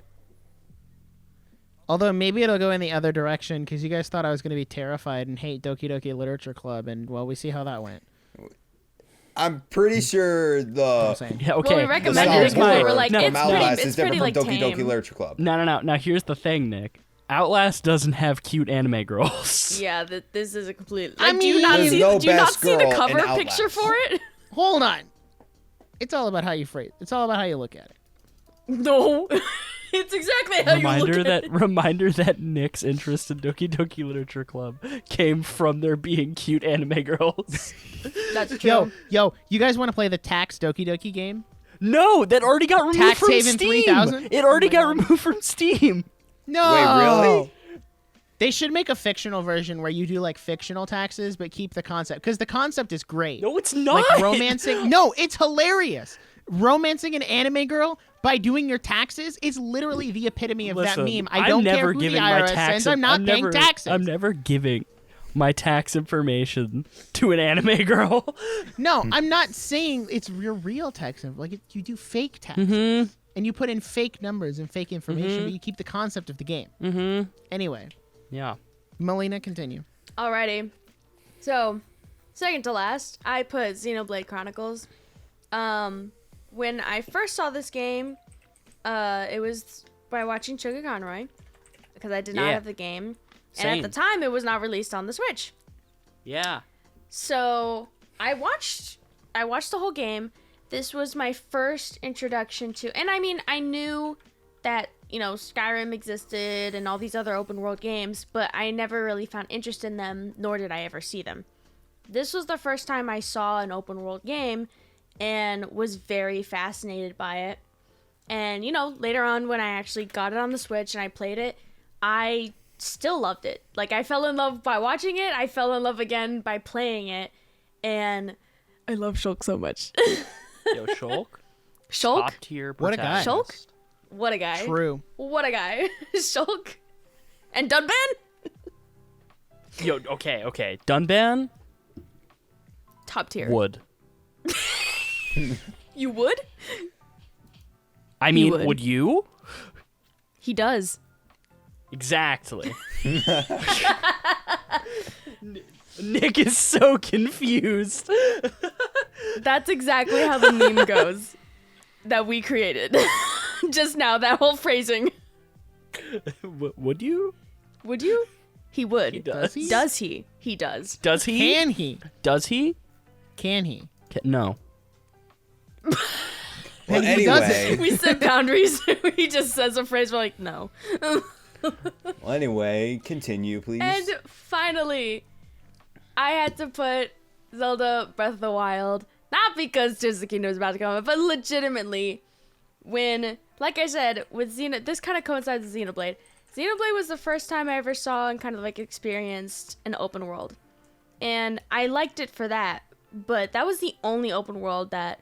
Speaker 1: Although maybe it'll go in the other direction because you guys thought I was going to be terrified and hate Doki Doki Literature Club, and well, we see how that went.
Speaker 3: I'm pretty sure
Speaker 1: I'm
Speaker 3: the
Speaker 1: saying.
Speaker 4: Yeah, okay.
Speaker 2: Well, we
Speaker 3: the
Speaker 2: recommended
Speaker 3: style
Speaker 2: it
Speaker 3: of
Speaker 2: because we
Speaker 3: horror
Speaker 2: were like,
Speaker 4: no,
Speaker 3: from
Speaker 2: it's
Speaker 3: Outlast
Speaker 2: pretty,
Speaker 3: is
Speaker 2: it's
Speaker 3: different
Speaker 2: pretty,
Speaker 3: from
Speaker 2: like,
Speaker 3: Doki
Speaker 2: tame.
Speaker 3: Doki Literature Club.
Speaker 4: No. Now here's the thing, Nick. Outlast doesn't have cute anime girls.
Speaker 2: Yeah, this is a complete.
Speaker 1: I
Speaker 2: Like, do you not
Speaker 1: mean-
Speaker 2: see?
Speaker 3: There's
Speaker 2: Do you
Speaker 3: no
Speaker 2: not
Speaker 3: best
Speaker 2: see the
Speaker 3: girl in
Speaker 2: cover
Speaker 3: Outlast.
Speaker 2: picture for it?
Speaker 1: Hold on. It's all about how you phrase. It's all about how you look at it.
Speaker 2: No, it's exactly how you look at it.
Speaker 4: Reminder that Nick's interest in Doki Doki Literature Club came from there being cute anime girls.
Speaker 2: That's true.
Speaker 1: Yo, you guys want to play the Tax Doki Doki game?
Speaker 4: No, that already got removed
Speaker 1: Tax
Speaker 4: from
Speaker 1: Haven
Speaker 4: Steam.
Speaker 1: 3000?
Speaker 4: It already
Speaker 1: Oh my
Speaker 4: got
Speaker 1: God.
Speaker 4: removed from Steam.
Speaker 1: No.
Speaker 3: Wait, really?
Speaker 1: They should make a fictional version where you do like fictional taxes, but keep the concept because the concept is great.
Speaker 4: No, it's not.
Speaker 1: Like romancing. No, it's hilarious. Romancing an anime girl by doing your taxes is literally the epitome of
Speaker 4: Listen,
Speaker 1: that meme. I
Speaker 4: I'm
Speaker 1: don't
Speaker 4: never
Speaker 1: care who the
Speaker 4: giving my
Speaker 1: IRS
Speaker 4: tax.
Speaker 1: sends. I'm not paying taxes.
Speaker 4: I'm never giving my tax information to an anime girl.
Speaker 1: No, I'm not saying it's your real tax. Like you do fake taxes.
Speaker 4: Mm-hmm.
Speaker 1: And you put in fake numbers and fake information, but you keep the concept of the game.
Speaker 4: Mm-hmm.
Speaker 1: Anyway,
Speaker 4: Yeah.
Speaker 1: Melina, continue.
Speaker 2: Alrighty. So, second to last, I put Xenoblade Chronicles. When I first saw this game, it was by watching Sugar Conroy, because I did not
Speaker 4: Yeah.
Speaker 2: have the game. And
Speaker 4: Same.
Speaker 2: at the time, it was not released on the Switch.
Speaker 4: Yeah.
Speaker 2: So, I watched the whole game. This was my first introduction to, and I mean, I knew that, Skyrim existed and all these other open world games, but I never really found interest in them, nor did I ever see them. This was the first time I saw an open world game and was very fascinated by it. And, later on when I actually got it on the Switch and I played it, I still loved it. Like, I fell in love by watching it, I fell in love again by playing it, and I love Shulk so much.
Speaker 4: Yo, Shulk.
Speaker 2: Shulk?
Speaker 4: Top tier.
Speaker 1: What a guy.
Speaker 4: protagonist.
Speaker 2: What a guy.
Speaker 1: True.
Speaker 2: What a guy. Shulk. And Dunban?
Speaker 4: Yo, okay. Dunban
Speaker 2: Top tier.
Speaker 4: would.
Speaker 2: You would?
Speaker 4: I mean,
Speaker 2: would.
Speaker 4: would you?
Speaker 2: He does.
Speaker 4: Exactly. Nick is so confused.
Speaker 2: That's exactly how the meme goes that we created. Just now, that whole phrasing.
Speaker 4: Would you?
Speaker 2: Would you? He would.
Speaker 4: He does.
Speaker 2: Does he? He does.
Speaker 4: Does he?
Speaker 1: Can he?
Speaker 4: Does he?
Speaker 1: Can he?
Speaker 4: No.
Speaker 3: Well,
Speaker 1: He does
Speaker 3: anyway,
Speaker 2: We set boundaries. He just says a phrase, we're like, no.
Speaker 3: Well, anyway, continue, please.
Speaker 2: And finally, I had to put Zelda Breath of the Wild, not because Tears of the Kingdom was about to come out, but legitimately, when, like I said, with this kind of coincides with Xenoblade. Xenoblade was the first time I ever saw and kind of like experienced an open world. And I liked it for that, but that was the only open world that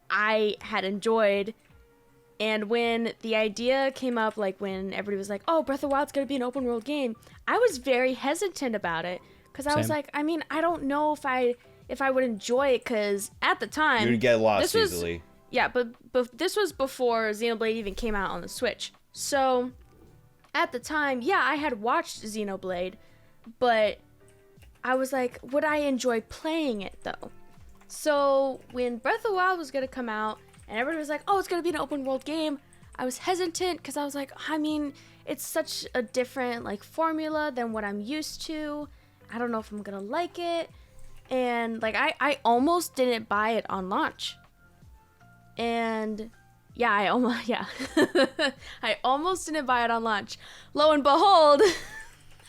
Speaker 2: I had enjoyed. And when the idea came up, like when everybody was like, oh, Breath of the Wild's going to be an open world game, I was very hesitant about it. Because I was like, I mean, I don't know if I would enjoy it, because at the time...
Speaker 3: You would get lost easily.
Speaker 2: Yeah, but this was before Xenoblade even came out on the Switch. So, at the time, yeah, I had watched Xenoblade, but I was like, would I enjoy playing it, though? So, when Breath of the Wild was going to come out, and everybody was like, oh, it's going to be an open world game, I was hesitant, because I was like, I mean, it's such a different, like, formula than what I'm used to. I don't know if I'm going to like it. And, like, I almost didn't buy it on launch. And, yeah, I almost didn't buy it on launch. Lo and behold,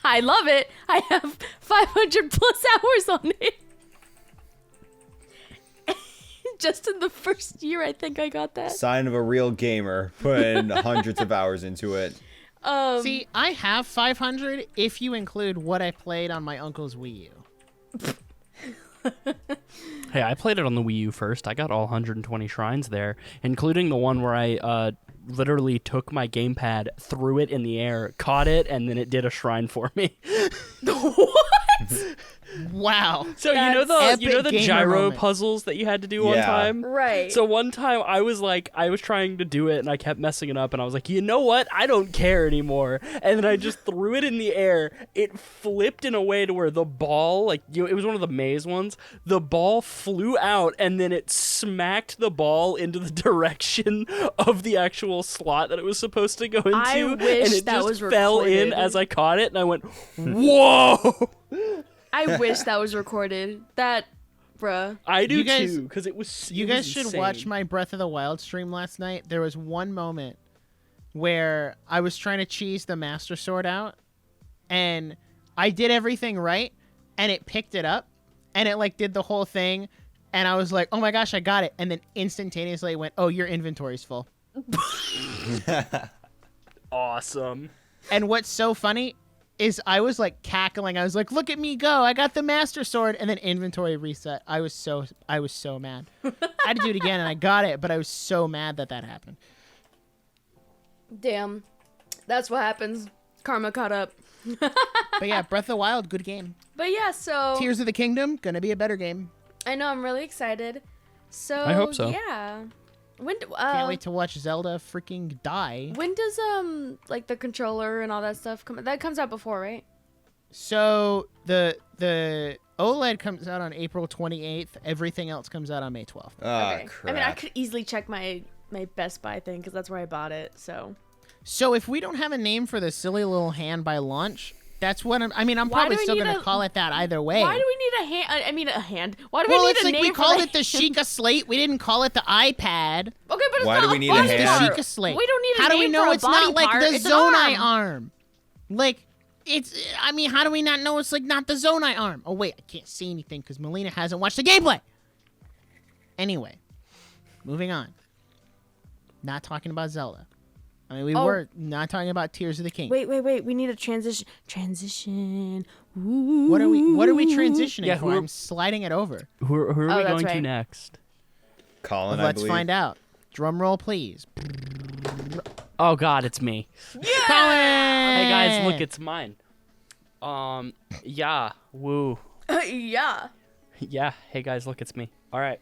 Speaker 2: I love it. I have 500 plus hours on it. Just in the first year, I think I got that.
Speaker 3: Sign of a real gamer, putting hundreds of hours into it.
Speaker 1: See, I have 500 if you include what I played on my uncle's Wii U.
Speaker 4: Hey, I played it on the Wii U first. I got all 120 shrines there, including the one where I literally took my gamepad, threw it in the air, caught it, and then it did a shrine for me.
Speaker 2: What?
Speaker 1: Wow.
Speaker 4: So
Speaker 2: That's
Speaker 4: you know the
Speaker 1: gamer
Speaker 4: gyro
Speaker 1: moment.
Speaker 4: puzzles that you had to do one time?
Speaker 2: Right.
Speaker 4: So one time I was trying to do it and I kept messing it up and I was like, you know what? I don't care anymore. And then I just threw it in the air. It flipped in a way to where the ball, it was one of the maze ones. The ball flew out and then it smacked the ball into the direction of the actual slot that it was supposed to go into.
Speaker 2: I wish
Speaker 4: and it
Speaker 2: that
Speaker 4: just
Speaker 2: was
Speaker 4: fell in
Speaker 2: recorded.
Speaker 4: as I caught it and I went, whoa!
Speaker 2: I wish that was recorded. That, bruh.
Speaker 4: I do
Speaker 1: You guys-
Speaker 4: too, because it was.
Speaker 1: You
Speaker 4: it
Speaker 1: guys
Speaker 4: was
Speaker 1: should
Speaker 4: insane.
Speaker 1: watch my Breath of the Wild stream last night. There was one moment where I was trying to cheese the Master Sword out, and I did everything right, and it picked it up, and it did the whole thing, and I was like, oh my gosh, I got it, and then instantaneously it went, oh, your inventory's full.
Speaker 4: Awesome.
Speaker 1: And what's so funny is I was cackling. I was like, look at me go. I got the Master Sword, and then inventory reset. I was so mad. I had to do it again, and I got it, but I was so mad that happened.
Speaker 2: Damn. That's what happens. Karma caught up.
Speaker 1: But yeah, Breath of the Wild, good game.
Speaker 2: But yeah, so...
Speaker 1: Tears of the Kingdom, gonna be a better game.
Speaker 2: I know, I'm really excited. So,
Speaker 4: I hope so.
Speaker 2: Yeah. When
Speaker 1: Can't wait to watch Zelda freaking die.
Speaker 2: when does the controller and all that stuff come? That comes out before, right?
Speaker 1: So the OLED comes out on April 28th. Everything else comes out on May 12th.
Speaker 3: Ah,
Speaker 2: Okay.
Speaker 3: crap.
Speaker 2: I mean, I could easily check my Best Buy thing because that's where I bought it. So
Speaker 1: if we don't have a name for this silly little hand by launch, that's what I'm
Speaker 2: Why
Speaker 1: probably
Speaker 2: do we
Speaker 1: still
Speaker 2: need
Speaker 1: gonna
Speaker 2: a-
Speaker 1: call it that either way.
Speaker 2: why do we need a hand? I mean, a hand. Why do we
Speaker 1: Well,
Speaker 2: need
Speaker 1: it's
Speaker 2: a
Speaker 1: like
Speaker 2: name
Speaker 1: we
Speaker 2: for
Speaker 1: called
Speaker 2: the
Speaker 1: it the Sheikah Slate. We didn't call it the iPad.
Speaker 2: Okay, but it's
Speaker 3: Why
Speaker 2: not
Speaker 3: do we
Speaker 2: a
Speaker 3: need a
Speaker 2: body
Speaker 3: hand?
Speaker 2: part.
Speaker 1: Sheikah Slate.
Speaker 2: We don't need a
Speaker 1: How do we
Speaker 2: name
Speaker 1: know
Speaker 2: for a
Speaker 1: it's not
Speaker 2: body
Speaker 1: like
Speaker 2: part.
Speaker 1: the
Speaker 2: It's an
Speaker 1: Zonai
Speaker 2: arm.
Speaker 1: arm? How do we not know it's not the Zonai arm? Oh wait, I can't see anything because Melina hasn't watched the gameplay. Anyway, moving on. Not talking about Zelda. I mean, we were not talking about Tears of the King.
Speaker 2: Wait. We need a transition. Ooh.
Speaker 1: What are we transitioning
Speaker 4: Yeah,
Speaker 1: for? I'm sliding it over.
Speaker 4: Who are we
Speaker 2: that's
Speaker 4: going to
Speaker 2: right.
Speaker 4: next?
Speaker 3: Colin, I
Speaker 1: Let's
Speaker 3: believe.
Speaker 1: find out. Drum roll, please.
Speaker 4: Oh God, it's me.
Speaker 1: Colin!
Speaker 4: Hey guys, look, it's mine. Yeah, woo.
Speaker 2: Yeah.
Speaker 4: Yeah, hey guys, look, it's me. All right.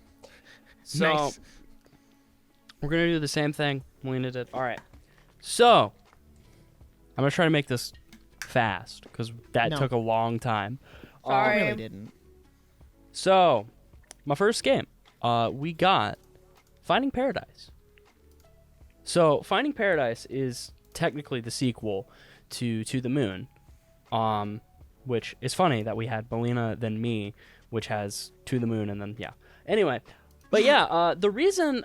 Speaker 4: So
Speaker 1: Nice.
Speaker 4: we're gonna do the same thing Melina did. All right. So I'm gonna try to make this fast because that
Speaker 1: No.
Speaker 4: took a long time.
Speaker 1: I
Speaker 2: Sorry.
Speaker 1: really didn't.
Speaker 4: So my first game, we got Finding Paradise. So Finding Paradise is technically the sequel to the Moon, which is funny that we had Melina then me, which has To the Moon and then yeah. Anyway, but yeah, the reason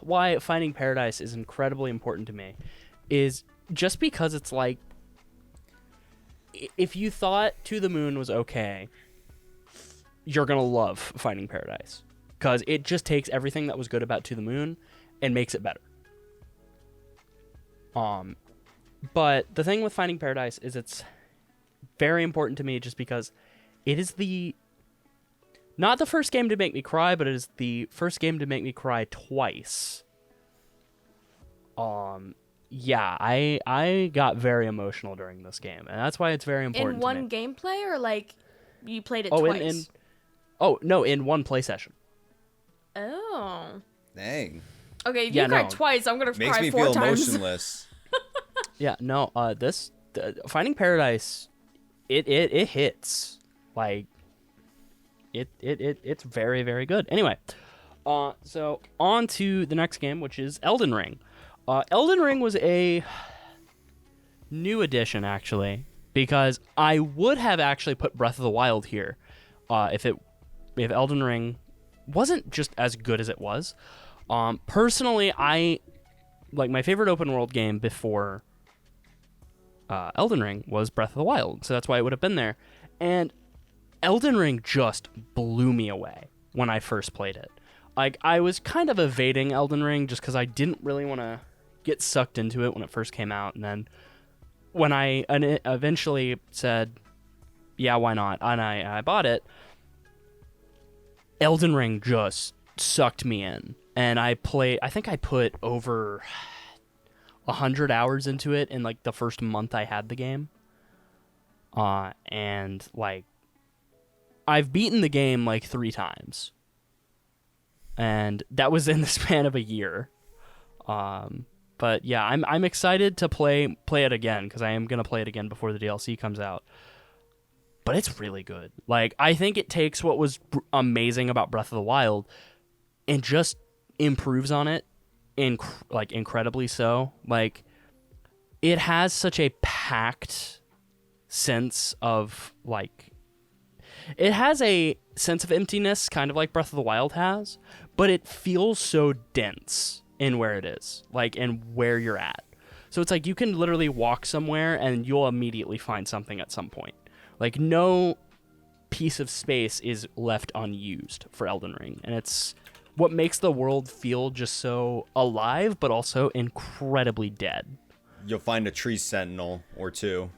Speaker 4: why Finding Paradise is incredibly important to me is just because it's like if you thought To the Moon was okay, you're gonna love Finding Paradise, because it just takes everything that was good about To the Moon and makes it better. But the thing with Finding Paradise is it's very important to me just because it is not the first game to make me cry, but it is the first game to make me cry twice. Yeah, I got very emotional during this game, and that's why it's very important.
Speaker 2: In one gameplay, or like you played it
Speaker 4: twice? In one play session.
Speaker 2: Oh.
Speaker 3: Dang.
Speaker 2: Okay, if you cried twice, I'm gonna
Speaker 3: Makes
Speaker 2: cry
Speaker 3: me
Speaker 2: 4
Speaker 3: feel
Speaker 2: times.
Speaker 3: emotionless.
Speaker 4: Yeah, no. Finding Paradise, it hits like it's very, very good. Anyway, so on to the next game, which is Elden Ring. Elden Ring was a new addition, actually, because I would have actually put Breath of the Wild here, if Elden Ring wasn't just as good as it was. Personally, my favorite open world game before Elden Ring was Breath of the Wild, so that's why it would have been there. And Elden Ring just blew me away when I first played it. Like, I was kind of evading Elden Ring just because I didn't really want to get sucked into it when it first came out, and then when I eventually said, yeah, why not, and I bought it, Elden Ring just sucked me in. And I think I put over 100 hours into it in like the first month I had the game. And like, I've beaten the game like 3 times. And that was in the span of a year. But yeah, I'm excited to play it again, because I am going to play it again before the DLC comes out. But it's really good. Like, I think it takes what was amazing about Breath of the Wild and just improves on it, incredibly so. Like, it has such a packed sense of, like, it has a sense of emptiness, kind of like Breath of the Wild has, but it feels so dense in where it is, like, and where you're at. So it's like you can literally walk somewhere and you'll immediately find something at some point. Like, no piece of space is left unused for Elden Ring, and it's what makes the world feel just so alive, but also incredibly dead.
Speaker 3: You'll find a tree sentinel or 2.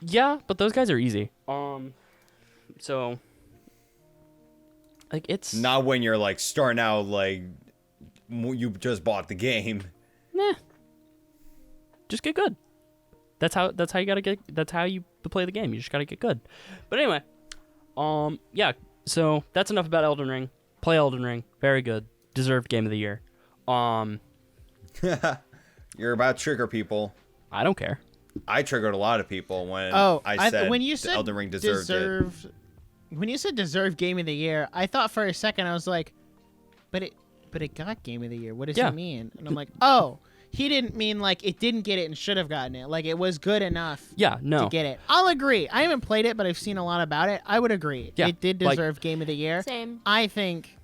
Speaker 4: Yeah, but those guys are easy. So, like, it's
Speaker 3: not when you're like starting out, like you just bought the game.
Speaker 4: Nah. Just get good. That's how you gotta get. That's how you play the game. You just gotta get good. But anyway, yeah. So that's enough about Elden Ring. Play Elden Ring. Very good. Deserved game of the year.
Speaker 3: You're about to trigger people.
Speaker 4: I don't care.
Speaker 3: I triggered a lot of people when I said
Speaker 1: when you said
Speaker 3: Elden Ring deserved it.
Speaker 1: When you said deserved game of the year, I thought for a second, I was like, but it got game of the year. What does he mean? And I'm like, oh, he didn't mean like it didn't get it and should have gotten it. Like, it was good enough to get it. I'll agree. I haven't played it, but I've seen a lot about it. I would agree. Yeah, it did deserve game of the year.
Speaker 2: Same.
Speaker 1: I think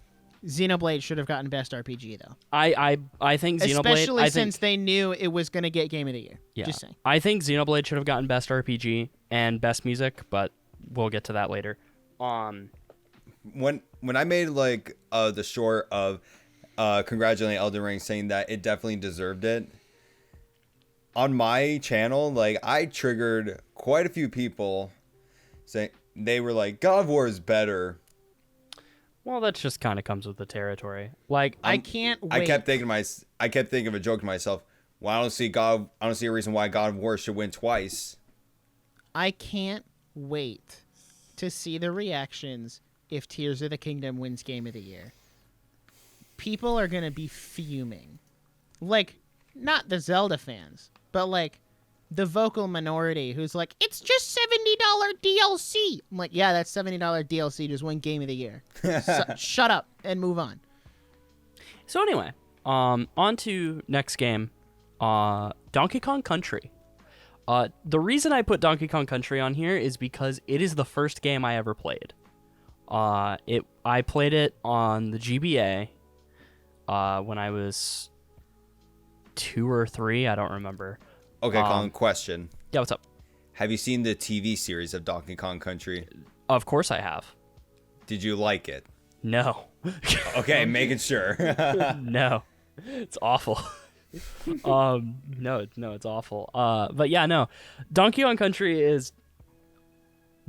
Speaker 1: Xenoblade should have gotten best RPG, though.
Speaker 4: I think Xenoblade...
Speaker 1: Especially since they knew it was going to get game of the year.
Speaker 4: Yeah.
Speaker 1: Just saying.
Speaker 4: I think Xenoblade should have gotten best RPG and best music, but we'll get to that later.
Speaker 3: When I made like the short of congratulating Elden Ring, saying that it definitely deserved it, on my channel, like, I triggered quite a few people saying they were like, God of War is better.
Speaker 4: Well, that just kind of comes with the territory. Like,
Speaker 1: I can't wait.
Speaker 3: I kept thinking of a joke to myself. Well, I don't see a reason why God of War should win twice.
Speaker 1: I can't wait to see the reactions if Tears of the Kingdom wins Game of the Year. People are going to be fuming. Like, not the Zelda fans, but like the vocal minority who's like, it's just $70 DLC. I'm like, yeah, that's $70 DLC. Just win Game of the Year. Shut up and move on.
Speaker 4: So anyway, on to next game, Donkey Kong Country. The reason I put Donkey Kong Country on here is because it is the first game I ever played. I played it on the GBA when I was 2 or 3. I don't remember.
Speaker 3: Okay, Colin, question.
Speaker 4: Yeah, what's up?
Speaker 3: Have you seen the TV series of Donkey Kong Country?
Speaker 4: Of course I have.
Speaker 3: Did you like it?
Speaker 4: No.
Speaker 3: Okay, making sure.
Speaker 4: No. It's awful. No, it's awful. But yeah, no. Donkey Kong Country is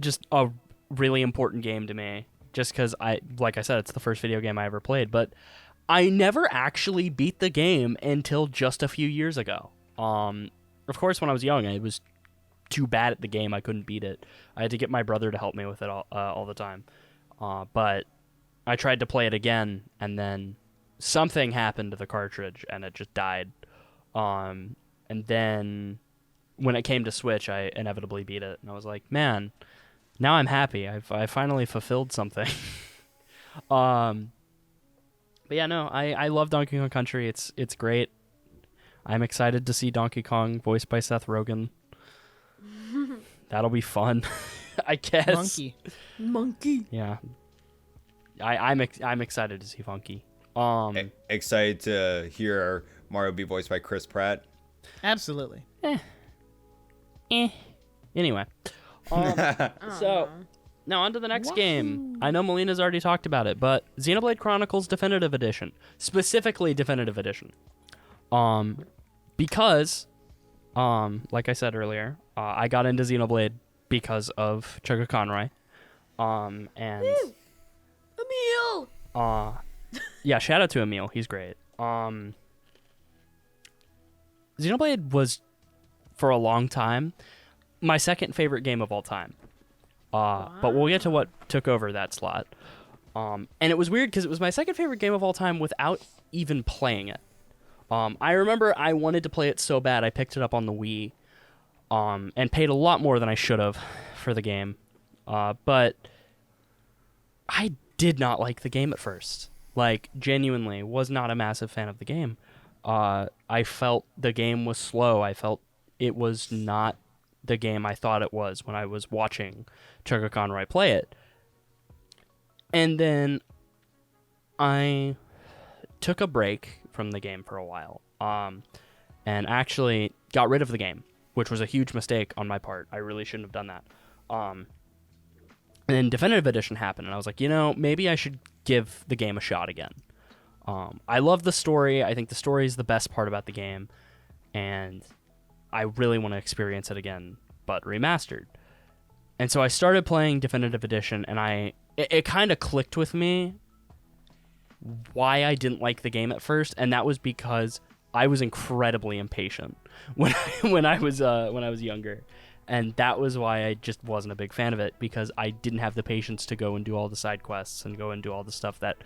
Speaker 4: just a really important game to me. Just because like I said, it's the first video game I ever played. But I never actually beat the game until just a few years ago. Of course, when I was young, I was too bad at the game. I couldn't beat it. I had to get my brother to help me with it all the time. But I tried to play it again, and then something happened to the cartridge, and it just died. And then when it came to Switch, I inevitably beat it, and I was like, man, now I'm happy. I finally fulfilled something. But yeah, no, I love Donkey Kong Country. It's great. I'm excited to see Donkey Kong voiced by Seth Rogen. That'll be fun, I guess.
Speaker 2: Monkey.
Speaker 4: Yeah. I'm excited to see Funky.
Speaker 3: Excited to hear Mario be voiced by Chris Pratt.
Speaker 1: Absolutely.
Speaker 4: Anyway. So, now on to the next game. I know Melina's already talked about it, but Xenoblade Chronicles Definitive Edition. Specifically Definitive Edition. Because, like I said earlier, I got into Xenoblade because of Chugga Conroy. And...
Speaker 2: Emil!
Speaker 4: Yeah, shout out to Emil. He's great. Xenoblade was, for a long time, my second favorite game of all time. But we'll get to what took over that slot. And it was weird because it was my second favorite game of all time without even playing it. I remember I wanted to play it so bad I picked it up on the Wii and paid a lot more than I should have for the game. But I did not like the game at first. Like, genuinely, was not a massive fan of the game. I felt the game was slow. I felt it was not the game I thought it was when I was watching Chugga Conroy play it. And then I took a break from the game for a while, and actually got rid of the game, which was a huge mistake on my part. I really shouldn't have done that. And then Definitive Edition happened, and I was like, maybe I should give the game a shot again. I love the story. I think the story is the best part about the game, and I really want to experience it again, but remastered. And so I started playing Definitive Edition, and it kind of clicked with me why I didn't like the game at first, and that was because I was incredibly impatient when I was younger. And that was why I just wasn't a big fan of it, because I didn't have the patience to go and do all the side quests and go and do all the stuff that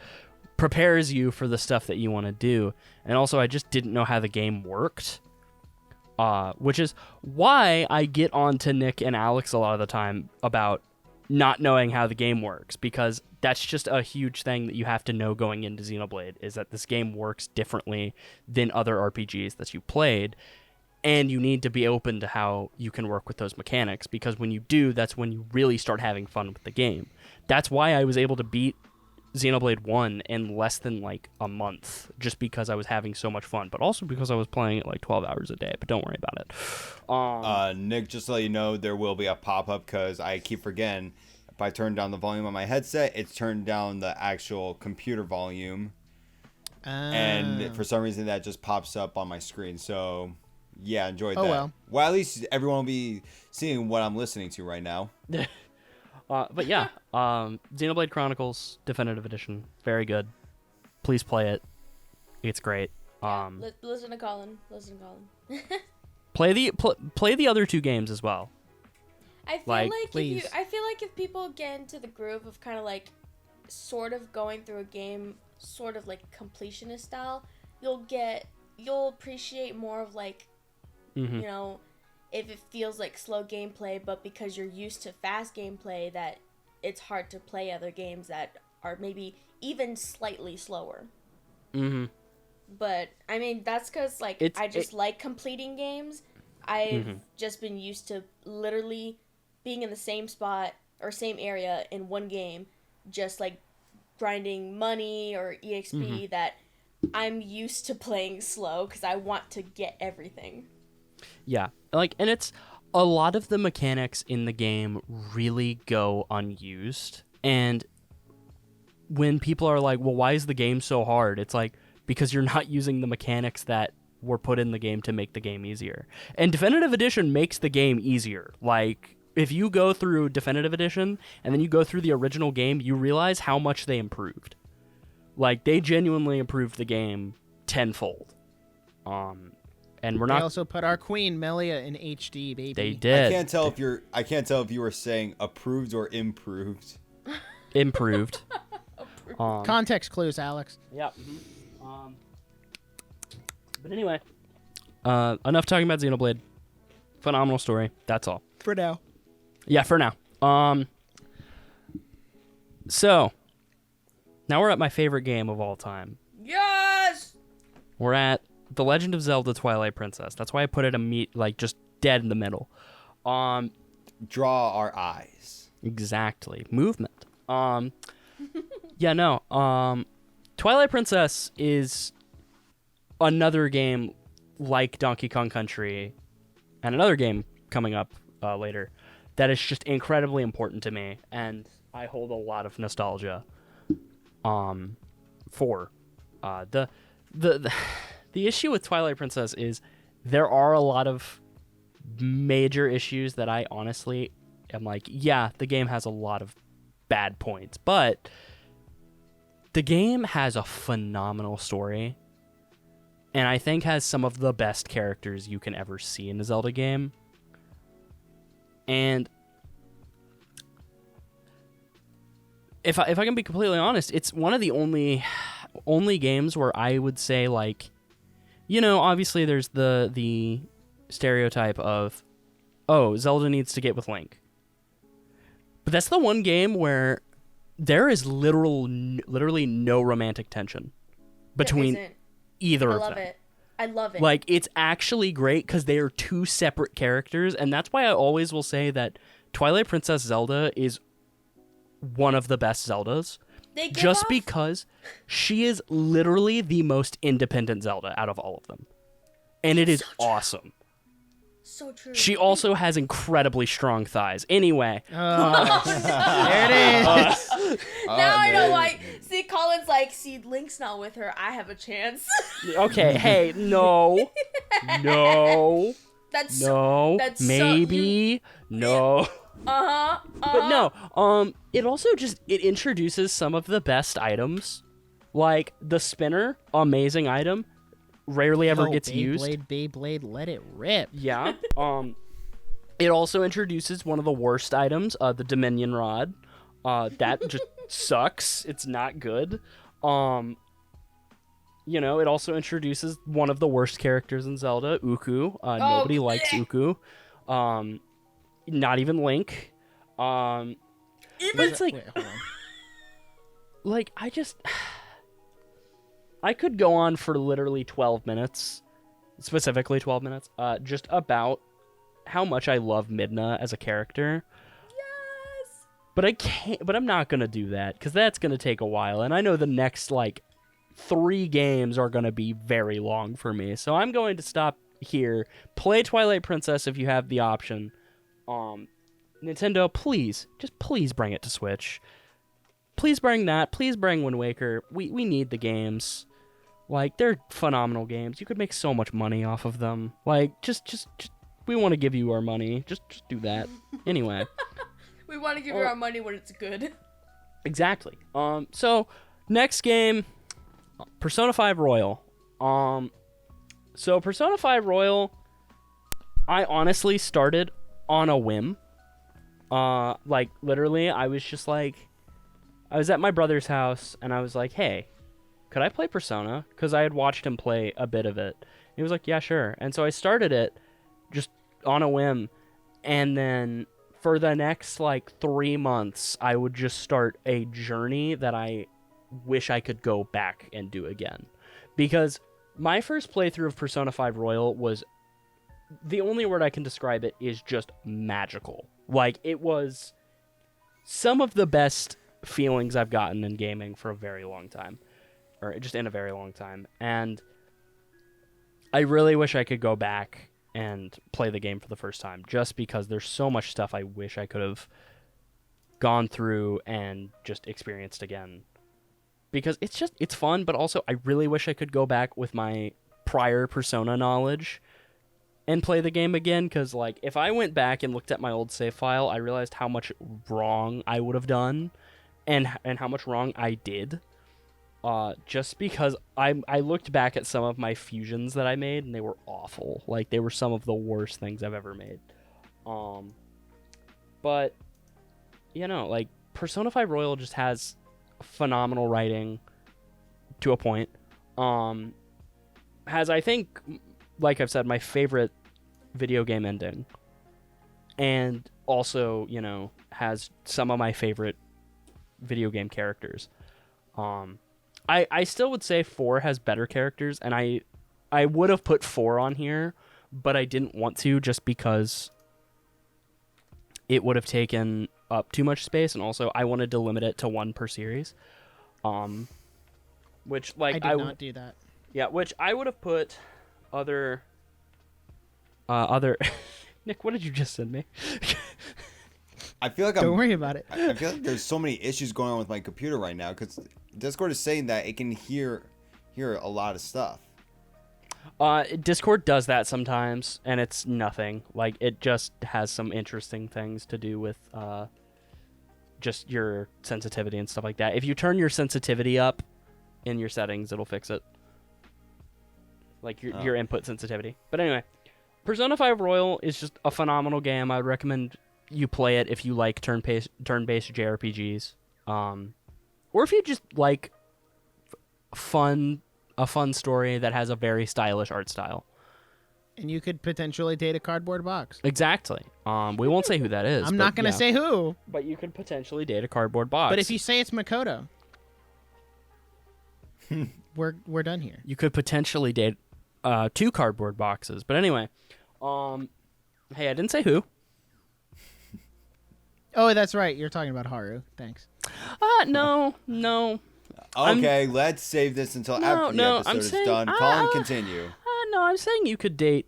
Speaker 4: prepares you for the stuff that you want to do. And also, I just didn't know how the game worked, which is why I get on to Nick and Alex a lot of the time about not knowing how the game works, because that's just a huge thing that you have to know going into Xenoblade, is that this game works differently than other RPGs that you played. And you need to be open to how you can work with those mechanics, because when you do, that's when you really start having fun with the game. That's why I was able to beat Xenoblade 1 in less than like a month, just because I was having so much fun, but also because I was playing it like 12 hours a day. But don't worry about it.
Speaker 3: Nick, just to let you know, there will be a pop-up, because I keep forgetting, if I turn down the volume on my headset, it's turned down the actual computer volume. And for some reason, that just pops up on my screen. So... yeah, enjoyed that. Well, at least everyone will be seeing what I'm listening to right now.
Speaker 4: But yeah, Xenoblade Chronicles Definitive Edition, very good. Please play it. It's great.
Speaker 2: Listen to Colyn.
Speaker 4: Play the other two games as well.
Speaker 2: I feel like if people get into the groove of kind of like sort of going through a game sort of like completionist style, you'll appreciate more of like, if it feels like slow gameplay, but because you're used to fast gameplay, that it's hard to play other games that are maybe even slightly slower. But I mean, that's because like I just like completing games. I've just been used to literally being in the same spot or same area in one game, just like grinding money or EXP, that I'm used to playing slow because I want to get everything.
Speaker 4: Yeah, like, and it's a lot of the mechanics in the game really go unused. And when people are like, well, why is the game so hard? It's like, because you're not using the mechanics that were put in the game to make the game easier. And Definitive Edition makes the game easier. Like, if you go through Definitive Edition and then you go through the original game, you realize how much they improved. Like, they genuinely improved the game tenfold. And we're not.
Speaker 1: They also put our queen Melia in HD, baby.
Speaker 4: They did.
Speaker 3: I can't tell if you were saying approved or improved.
Speaker 4: Improved.
Speaker 1: Context clues, Alex.
Speaker 4: Yeah. But anyway, enough talking about Xenoblade. Phenomenal story. That's all.
Speaker 1: For now.
Speaker 4: Yeah, for now. So now we're at my favorite game of all time.
Speaker 2: Yes!
Speaker 4: We're at The Legend of Zelda: Twilight Princess. That's why I put it just dead in the middle.
Speaker 3: Draw our eyes.
Speaker 4: Exactly. Movement. Yeah, no. Twilight Princess is another game like Donkey Kong Country and another game coming up later that is just incredibly important to me, and I hold a lot of nostalgia for. The issue with Twilight Princess is there are a lot of major issues that I honestly am like, yeah, the game has a lot of bad points, but the game has a phenomenal story, and I think has some of the best characters you can ever see in a Zelda game. And if I can be completely honest, it's one of the only games where I would say, like, you know, obviously there's the stereotype of, oh, Zelda needs to get with Link. But that's the one game where there is literally no romantic tension between either of them.
Speaker 2: I love it.
Speaker 4: Like, it's actually great because they are two separate characters, and that's why I always will say that Twilight Princess Zelda is one of the best Zeldas. Because she is literally the most independent Zelda out of all of them. And it is awesome.
Speaker 2: So true.
Speaker 4: She also has incredibly strong thighs. Anyway.
Speaker 1: There it is.
Speaker 2: Now I know why. See, Colin's like, see, Link's not with her. I have a chance.
Speaker 4: Okay, hey, no. No.
Speaker 2: That's
Speaker 4: no.
Speaker 2: That's
Speaker 4: maybe. No. But no, it also it introduces some of the best items. Like the spinner, amazing item, rarely ever gets used.
Speaker 1: Beyblade, let it rip.
Speaker 4: Yeah. It also introduces one of the worst items, the Dominion Rod. That just sucks. It's not good. You know, it also introduces one of the worst characters in Zelda, Uku. Nobody likes Uku. Not even Link. But it's like,
Speaker 1: wait, hold on.
Speaker 4: like, I could go on for literally 12 minutes, specifically 12 minutes, just about how much I love Midna as a character.
Speaker 2: Yes.
Speaker 4: But I'm not going to do that, because that's going to take a while, and I know the next, 3 games are going to be very long for me, so I'm going to stop here. Play Twilight Princess if you have the option. Nintendo, please bring it to Switch. Please bring that. Please bring Wind Waker. We need the games. They're phenomenal games. You could make so much money off of them. Just we want to give you our money. Just do that. Anyway.
Speaker 2: We want to give you our money when it's good.
Speaker 4: Exactly. So next game, Persona 5 Royal. So Persona 5 Royal, I honestly started on a whim. Literally, I was just I was at my brother's house, and I was like, hey, could I play Persona? Because I had watched him play a bit of it. He was like, yeah, sure. And so I started it just on a whim, and then for the next, 3 months, I would just start a journey that I wish I could go back and do again. Because my first playthrough of Persona 5 Royal was, the only word I can describe it is just magical. It was some of the best feelings I've gotten in gaming for a very long time. Or just in a very long time. And I really wish I could go back and play the game for the first time, just because there's so much stuff I wish I could have gone through and just experienced again. Because it's fun, but also I really wish I could go back with my prior Persona knowledge and play the game again, because like if I went back and looked at my old save file, I realized how much wrong I would have done and how much wrong I did. Just because I looked back at some of my fusions that I made and they were awful. Like they were some of the worst things I've ever made. But like Persona 5 Royal just has phenomenal writing to a point. Has, I think, like I've said, my favorite video game ending, and also has some of my favorite video game characters. I still would say 4 has better characters, and I would have put 4 on here, but I didn't want to, just because it would have taken up too much space, and also I wanted to limit it to 1 per series. Which like
Speaker 1: I did not do that.
Speaker 4: Yeah, which I would have put other Nick, what did you just send me?
Speaker 3: I feel like
Speaker 1: Don't worry about it.
Speaker 3: I feel like there's so many issues going on with my computer right now, because Discord is saying that it can hear a lot of stuff.
Speaker 4: Discord does that sometimes, and it's nothing. Like, it just has some interesting things to do with just your sensitivity and stuff like that. If you turn your sensitivity up in your settings, it'll fix it. Like your input sensitivity. But anyway, Persona 5 Royal is just a phenomenal game. I would recommend you play it if you like turn-based JRPGs. Or if you just like a fun story that has a very stylish art style.
Speaker 1: And you could potentially date a cardboard box.
Speaker 4: Exactly. We won't say who that is.
Speaker 1: I'm not going to say who.
Speaker 4: But you could potentially date a cardboard box.
Speaker 1: But if you say it's Makoto, we're done here.
Speaker 4: You could potentially date 2 cardboard boxes. But anyway, hey, I didn't say who.
Speaker 1: Oh, that's right. You're talking about Haru. Thanks.
Speaker 4: No.
Speaker 3: Okay, let's save this until after the episode is done. Colin, continue.
Speaker 4: No, I'm saying you could date,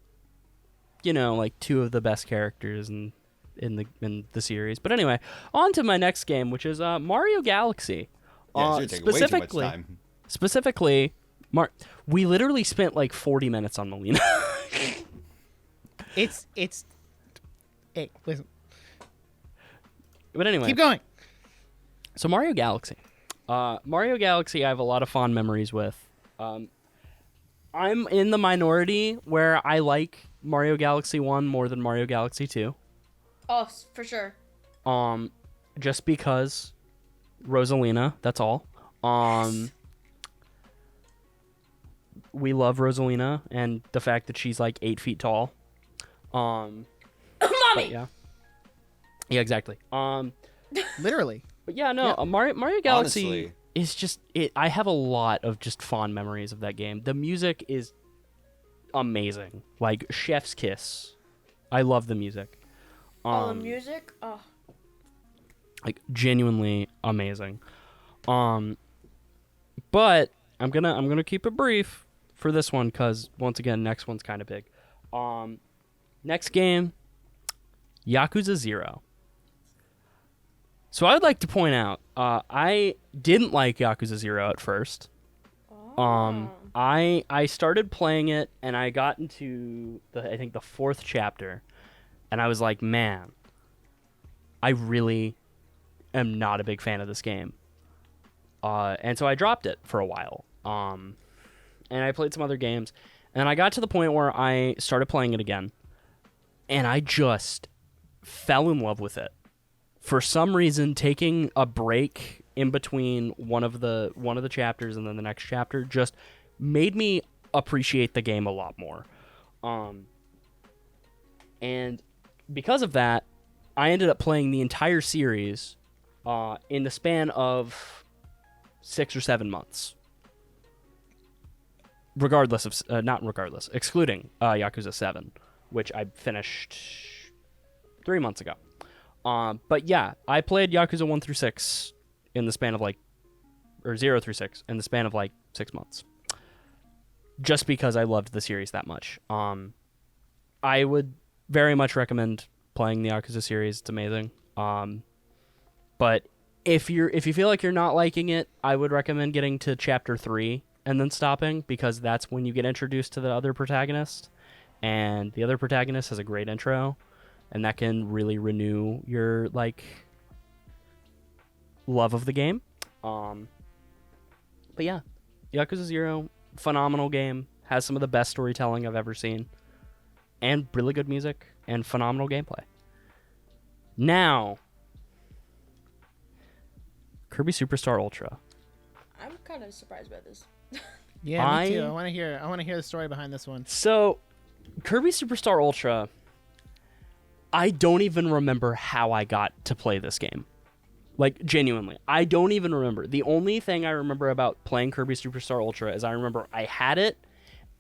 Speaker 4: like 2 of the best characters in the series. But anyway, on to my next game, which is Mario Galaxy.
Speaker 3: Yeah, it's taking way too much time.
Speaker 4: Specifically, we literally spent like 40 minutes on Melina.
Speaker 1: It's. Hey, listen.
Speaker 4: But anyway,
Speaker 1: Keep going.
Speaker 4: So Mario Galaxy. Mario Galaxy, I have a lot of fond memories with. I'm in the minority where I like Mario Galaxy 1 more than Mario Galaxy 2.
Speaker 2: Oh, for sure.
Speaker 4: Just because Rosalina, that's all. We love Rosalina and the fact that she's like 8 feet tall.
Speaker 2: Mommy!
Speaker 4: Yeah, exactly.
Speaker 1: Literally.
Speaker 4: But yeah, no, Mario Galaxy
Speaker 3: Honestly.
Speaker 4: is just it. I have a lot of just fond memories of that game. The music is amazing, like chef's kiss. I love the music.
Speaker 2: The music? Oh.
Speaker 4: Like genuinely amazing. But I'm gonna keep it brief for this one, because once again, next one's kind of big. Next game, Yakuza 0. So I would like to point out, I didn't like Yakuza 0 at first. I started playing it, and I got into I think the 4th chapter, and I was like, man, I really am not a big fan of this game. And so I dropped it for a while. And I played some other games, and I got to the point where I started playing it again, and I just fell in love with it. For some reason, taking a break in between one of the chapters and then the next chapter just made me appreciate the game a lot more. And because of that, I ended up playing the entire series in the span of 6 or 7 months. Excluding Yakuza 7, which I finished 3 months ago. But yeah, I played Yakuza 1 through 6 in the span of 0 through 6 in the span of 6 months. Just because I loved the series that much. I would very much recommend playing the Yakuza series. It's amazing. But if you feel like you're not liking it, I would recommend getting to chapter 3 and then stopping, because that's when you get introduced to the other protagonist, and the other protagonist has a great intro, and that can really renew your like love of the game. But yeah, Yakuza 0, phenomenal game, has some of the best storytelling I've ever seen, and really good music and phenomenal gameplay. Now, Kirby Superstar Ultra.
Speaker 2: I'm kind of surprised by this.
Speaker 1: Yeah, me too. I want to hear the story behind this one.
Speaker 4: So, Kirby Superstar Ultra, I don't even remember how I got to play this game. Like, genuinely, I don't even remember. The only thing I remember about playing Kirby Superstar Ultra is I remember I had it,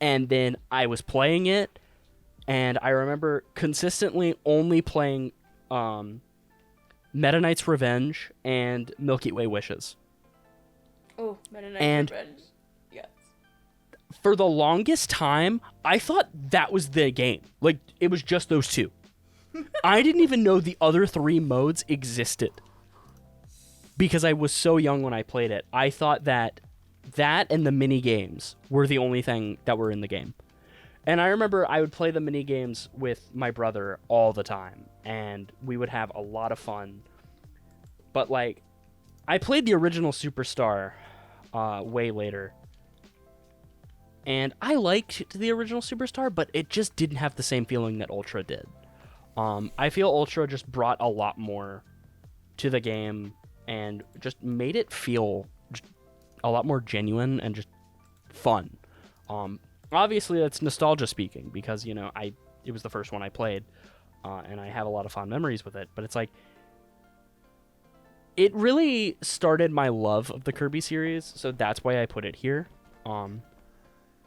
Speaker 4: and then I was playing it, and I remember consistently only playing Meta Knight's Revenge and Milky Way Wishes.
Speaker 2: Oh, Meta Knight's Revenge. Yes.
Speaker 4: For the longest time, I thought that was the game. Like, it was just those two. I didn't even know the other 3 modes existed, because I was so young when I played it. I thought that and the mini games were the only thing that were in the game. And I remember I would play the mini games with my brother all the time, and we would have a lot of fun. But like, I played the original Superstar way later, and I liked the original Superstar, but it just didn't have the same feeling that Ultra did. I feel Ultra just brought a lot more to the game and just made it feel a lot more genuine and just fun. Obviously, that's nostalgia speaking, because, you know, it was the first one I played, and I have a lot of fond memories with it. But it's like, it really started my love of the Kirby series, so that's why I put it here.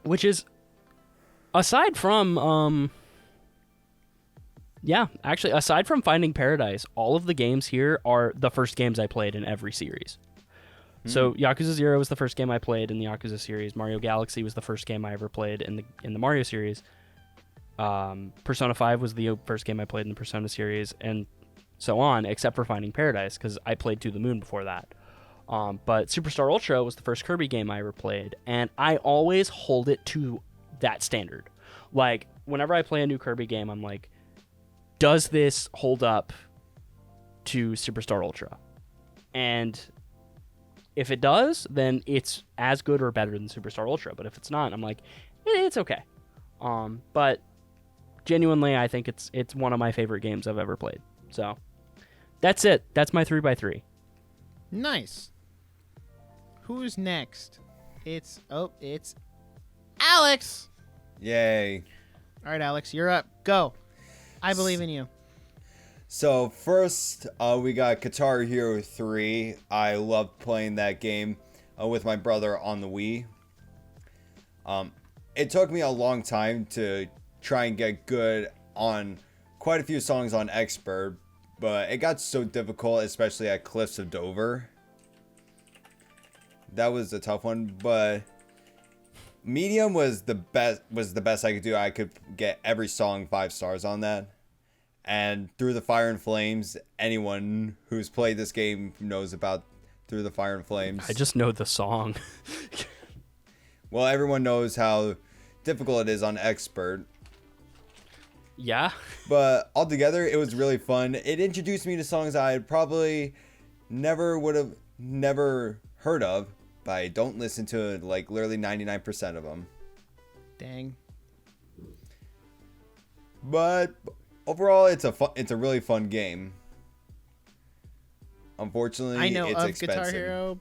Speaker 4: Which is, aside from, aside from Finding Paradise, all of the games here are the first games I played in every series. So Yakuza 0 was the first game I played in the Yakuza series. Mario Galaxy was the first game I ever played in the Mario series. Persona 5 was the first game I played in the Persona series, and so on, except for Finding Paradise, because I played To the Moon before that. But Superstar Ultra was the first Kirby game I ever played, and I always hold it to that standard. Like, whenever I play a new Kirby game, I'm like, does this hold up to Superstar Ultra? And if it does, then it's as good or better than Superstar Ultra. But if it's not, I'm like, it's okay. But genuinely, I think it's one of my favorite games I've ever played. So that's it. That's my 3x3.
Speaker 1: Nice. Who's next? It's Alex.
Speaker 3: Yay.
Speaker 1: All right, Alex, you're up. Go. I believe in you.
Speaker 3: So first, we got Guitar Hero 3. I loved playing that game with my brother on the Wii. It took me a long time to try and get good on quite a few songs on Expert, but it got so difficult, especially at Cliffs of Dover. That was a tough one, but Medium was the best I could do. I could get every song 5 stars on that. And Through the Fire and Flames, anyone who's played this game knows about Through the Fire and Flames.
Speaker 4: I just know the song.
Speaker 3: Well, everyone knows how difficult it is on Expert.
Speaker 4: Yeah.
Speaker 3: But altogether, it was really fun. It introduced me to songs I probably never heard of, but I don't listen to like literally 99% of them.
Speaker 1: Dang.
Speaker 3: But overall, it's a really fun game. Unfortunately,
Speaker 1: I know
Speaker 3: it's
Speaker 1: of
Speaker 3: expensive.
Speaker 1: Guitar Hero,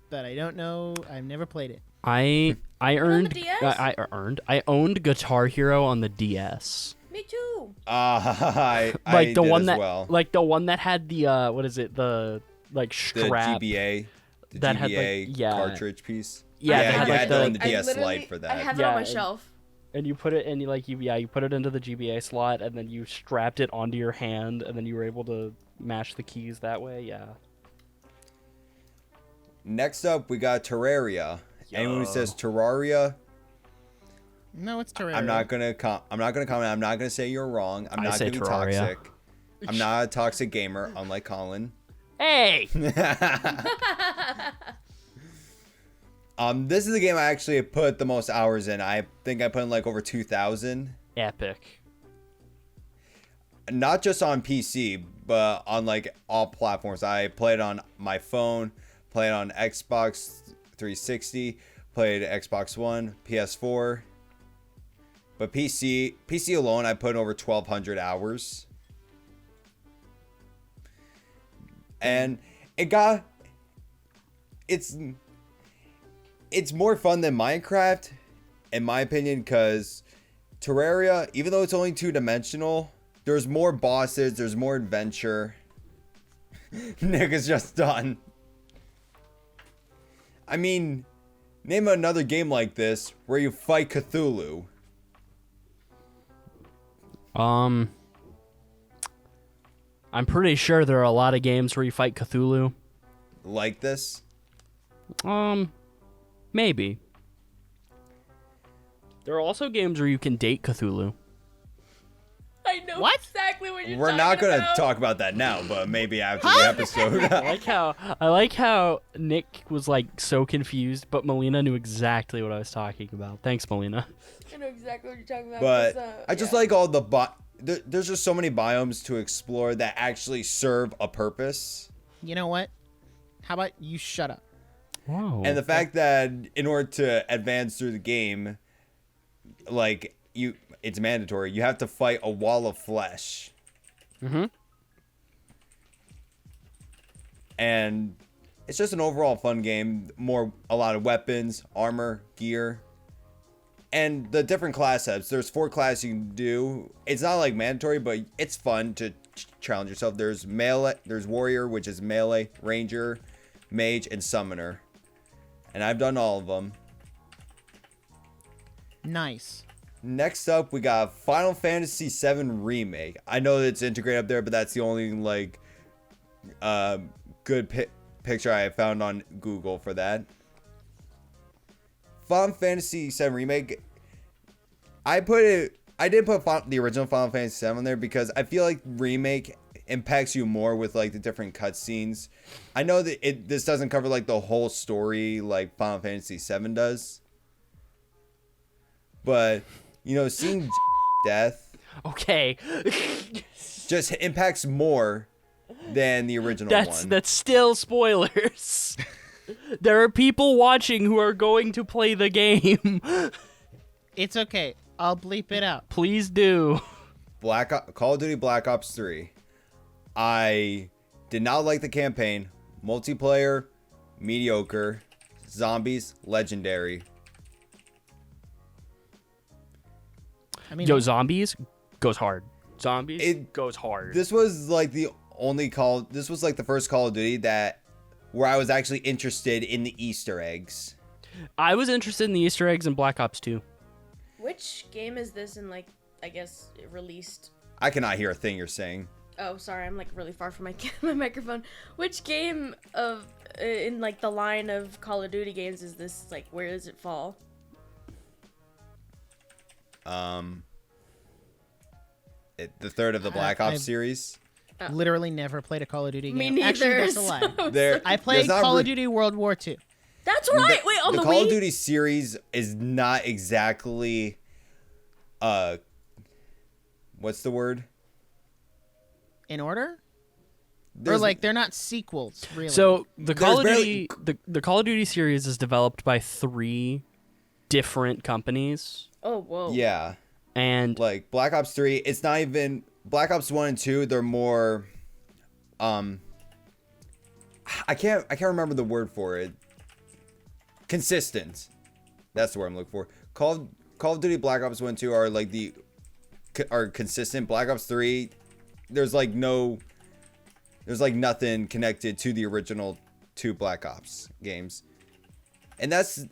Speaker 1: but I don't know. I've never played it.
Speaker 4: I earned
Speaker 2: DS?
Speaker 4: I owned Guitar Hero on the DS.
Speaker 2: Me too.
Speaker 3: I
Speaker 4: Like the
Speaker 3: did
Speaker 4: one
Speaker 3: as
Speaker 4: that
Speaker 3: well.
Speaker 4: like the one that had the what is it, the like
Speaker 3: The
Speaker 4: strap
Speaker 3: GBA,
Speaker 4: that had,
Speaker 3: GBA
Speaker 4: like, yeah.
Speaker 3: cartridge piece.
Speaker 4: Yeah,
Speaker 3: yeah,
Speaker 4: that
Speaker 3: you
Speaker 4: had,
Speaker 3: had
Speaker 4: like,
Speaker 3: to
Speaker 4: the-
Speaker 3: own the
Speaker 2: I
Speaker 3: DS
Speaker 2: literally-
Speaker 3: Lite for that.
Speaker 2: I have it
Speaker 4: Yeah,
Speaker 2: on my
Speaker 4: and-
Speaker 2: shelf.
Speaker 4: and you put it in you put it into the GBA slot, and then you strapped it onto your hand, and then you were able to mash the keys that way. Yeah.
Speaker 3: Next up, we got Terraria. Anyone who
Speaker 4: Yo.
Speaker 3: says Terraria,
Speaker 1: No, it's Terraria.
Speaker 3: I'm not gonna comment. I'm not gonna say you're wrong. I'm not gonna be
Speaker 4: Terraria.
Speaker 3: toxic. I'm not a toxic gamer, unlike Colin.
Speaker 4: Hey!
Speaker 3: This is the game I actually put the most hours in. I think I put in like over 2,000.
Speaker 4: Epic.
Speaker 3: Not just on PC, but on like all platforms. I played on my phone, played on Xbox 360, played Xbox One, PS4. But PC alone, I put in over 1,200 hours. And it's more fun than Minecraft, in my opinion, because Terraria, even though it's only 2-dimensional, there's more bosses, there's more adventure. Nick is just done. I mean, name another game like this where you fight Cthulhu.
Speaker 4: I'm pretty sure there are a lot of games where you fight Cthulhu.
Speaker 3: Like this?
Speaker 4: Maybe. There are also games where you can date Cthulhu.
Speaker 2: I know
Speaker 1: What?
Speaker 2: exactly what you're
Speaker 3: We're
Speaker 2: talking
Speaker 3: not gonna
Speaker 2: about.
Speaker 3: talk about that now, but maybe after the episode.
Speaker 4: I like how Nick was like so confused, but Melina knew exactly what I was talking about. Thanks, Melina.
Speaker 2: I know exactly what you're talking about.
Speaker 3: But
Speaker 2: 'cause,
Speaker 3: I just
Speaker 2: yeah.
Speaker 3: like all the there's just so many biomes to explore that actually serve a purpose.
Speaker 1: You know what? How about you shut up?
Speaker 4: Wow.
Speaker 3: And the fact that in order to advance through the game, like it's mandatory. You have to fight a wall of flesh.
Speaker 4: Mm-hmm.
Speaker 3: And it's just an overall fun game. A lot of weapons, armor, gear, and the different class sets. There's 4 classes you can do. It's not like mandatory, but it's fun to challenge yourself. There's melee, there's warrior, which is melee, ranger, mage, and summoner. And I've done all of them.
Speaker 1: Nice.
Speaker 3: Next up, we got Final Fantasy VII Remake. I know that it's integrated up there, but that's the only like good picture I found on Google for that. Final Fantasy VII Remake. I did put the original Final Fantasy VII on there because I feel like Remake impacts you more with like the different cutscenes. I know that this doesn't cover like the whole story like Final Fantasy VII does, but you know, seeing death
Speaker 4: Okay.
Speaker 3: just impacts more than the original one.
Speaker 4: That's still spoilers. There are people watching who are going to play the game.
Speaker 1: It's okay. I'll bleep it out.
Speaker 4: Please do.
Speaker 3: Call of Duty Black Ops 3. I did not like the campaign. Multiplayer, mediocre. Zombies, legendary.
Speaker 1: I mean,
Speaker 4: Yo, Zombies goes hard. Zombies goes hard.
Speaker 3: This was like the first Call of Duty where I was actually interested in the Easter eggs.
Speaker 4: I was interested in the Easter eggs in Black Ops 2.
Speaker 2: Which game is this in, like, I guess, it released?
Speaker 3: I cannot hear a thing you're saying.
Speaker 2: Oh, sorry, I'm, like, really far from my microphone. Which game in, like, the line of Call of Duty games is this, like, where does it fall?
Speaker 3: The third of the Black Ops
Speaker 1: I've-
Speaker 3: series.
Speaker 1: literally never played a Call of Duty
Speaker 2: Me
Speaker 1: game.
Speaker 2: neither.
Speaker 1: Actually, that's a lie.
Speaker 3: There,
Speaker 1: I played
Speaker 3: there's not
Speaker 1: Call
Speaker 3: re-
Speaker 1: of Duty World War II.
Speaker 2: That's right! Wait, on the
Speaker 3: Call
Speaker 2: Wii?
Speaker 3: of Duty series is not exactly what's the word?
Speaker 1: In order? Or
Speaker 3: There's-
Speaker 1: like they're not sequels, really.
Speaker 4: So the Call of
Speaker 3: barely-
Speaker 4: Duty, the Call of Duty series is developed by 3 different companies,
Speaker 2: Oh, whoa.
Speaker 3: yeah,
Speaker 4: and
Speaker 3: like Black Ops 3, it's not even Black Ops 1 and 2, they're more I can't remember the word for it. Consistent. That's the word I'm looking for. Call of Duty Black Ops 1 and 2 are like are consistent. Black Ops 3, there's like nothing connected to the original 2 Black Ops games. And that's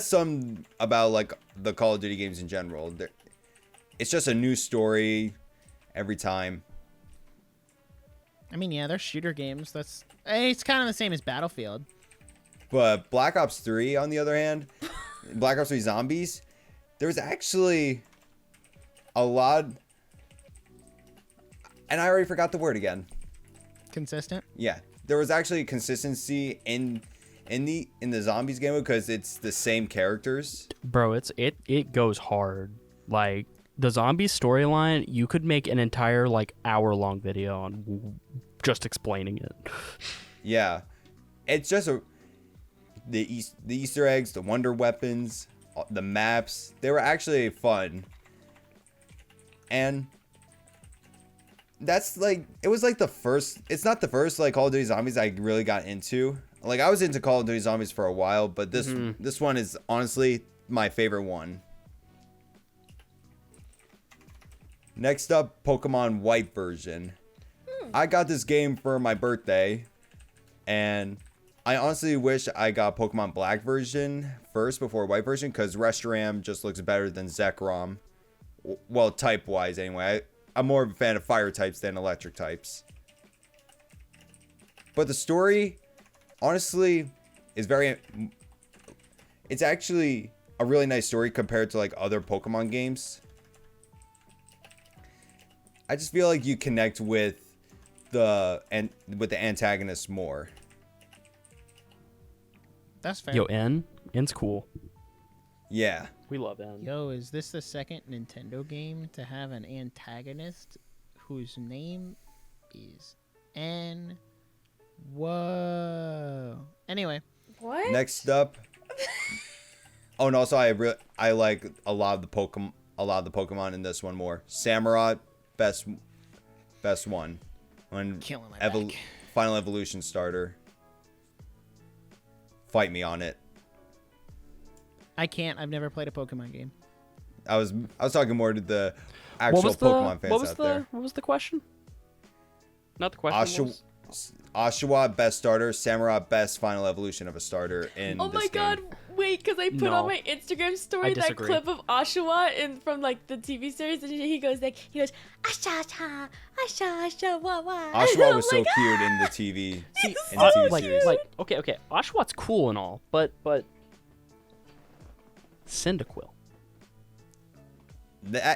Speaker 3: some about like the Call of Duty games in general. It's just a new story every time.
Speaker 1: I mean, yeah, they're shooter games. It's kind of the same as Battlefield.
Speaker 3: But Black Ops 3, on the other hand, Black Ops 3 Zombies, There's actually a lot, and I already forgot the word again.
Speaker 1: Consistent?
Speaker 3: Yeah, there was actually consistency in the zombies game because it's the same characters.
Speaker 4: Bro, it goes hard. Like the zombie storyline, you could make an entire like hour-long video on just explaining it.
Speaker 3: Yeah, it's just the Easter eggs, the wonder weapons, the maps. They were actually fun, and that's like it was like the first. It's not the first like Call of Duty Zombies I really got into. Like I was into Call of Duty Zombies for a while, but this one is honestly my favorite one. Next up, Pokemon White version. I got this game for my birthday, and I honestly wish I got Pokemon Black version first before White version, because Reshiram just looks better than Zekrom. Well, type-wise anyway. I'm more of a fan of fire types than electric types. But the story, honestly, is very... It's actually a really nice story compared to like other Pokemon games. I just feel like you connect with the antagonist more.
Speaker 1: That's fair.
Speaker 4: Yo, N's cool.
Speaker 3: Yeah.
Speaker 4: We love N.
Speaker 1: Yo, is this the second Nintendo game to have an antagonist whose name is N? Whoa. Anyway.
Speaker 2: What?
Speaker 3: Next up. Oh, and also I like a lot of the Pokemon in this one more. Samurott, best one. When
Speaker 1: Killing my back.
Speaker 3: Final Evolution starter. Fight me on it.
Speaker 1: I can't. I've never played a Pokemon game.
Speaker 3: I was talking more to the actual Pokemon fans out there.
Speaker 4: What was the question? Not the question.
Speaker 3: Oshawott, best starter. Samurott, best Final Evolution of a starter in
Speaker 2: Oh
Speaker 3: this
Speaker 2: my
Speaker 3: game.
Speaker 2: god, wait, because I put on my Instagram story that clip of Oshawott from like the TV series, and he goes, Asha, Asha, Asha, Asha, wah, wah.
Speaker 3: Oshawott was so cute in the TV.
Speaker 2: He's
Speaker 3: in the TV
Speaker 4: like,
Speaker 3: series.
Speaker 4: okay, Oshawott's cool and all, but Cyndaquil.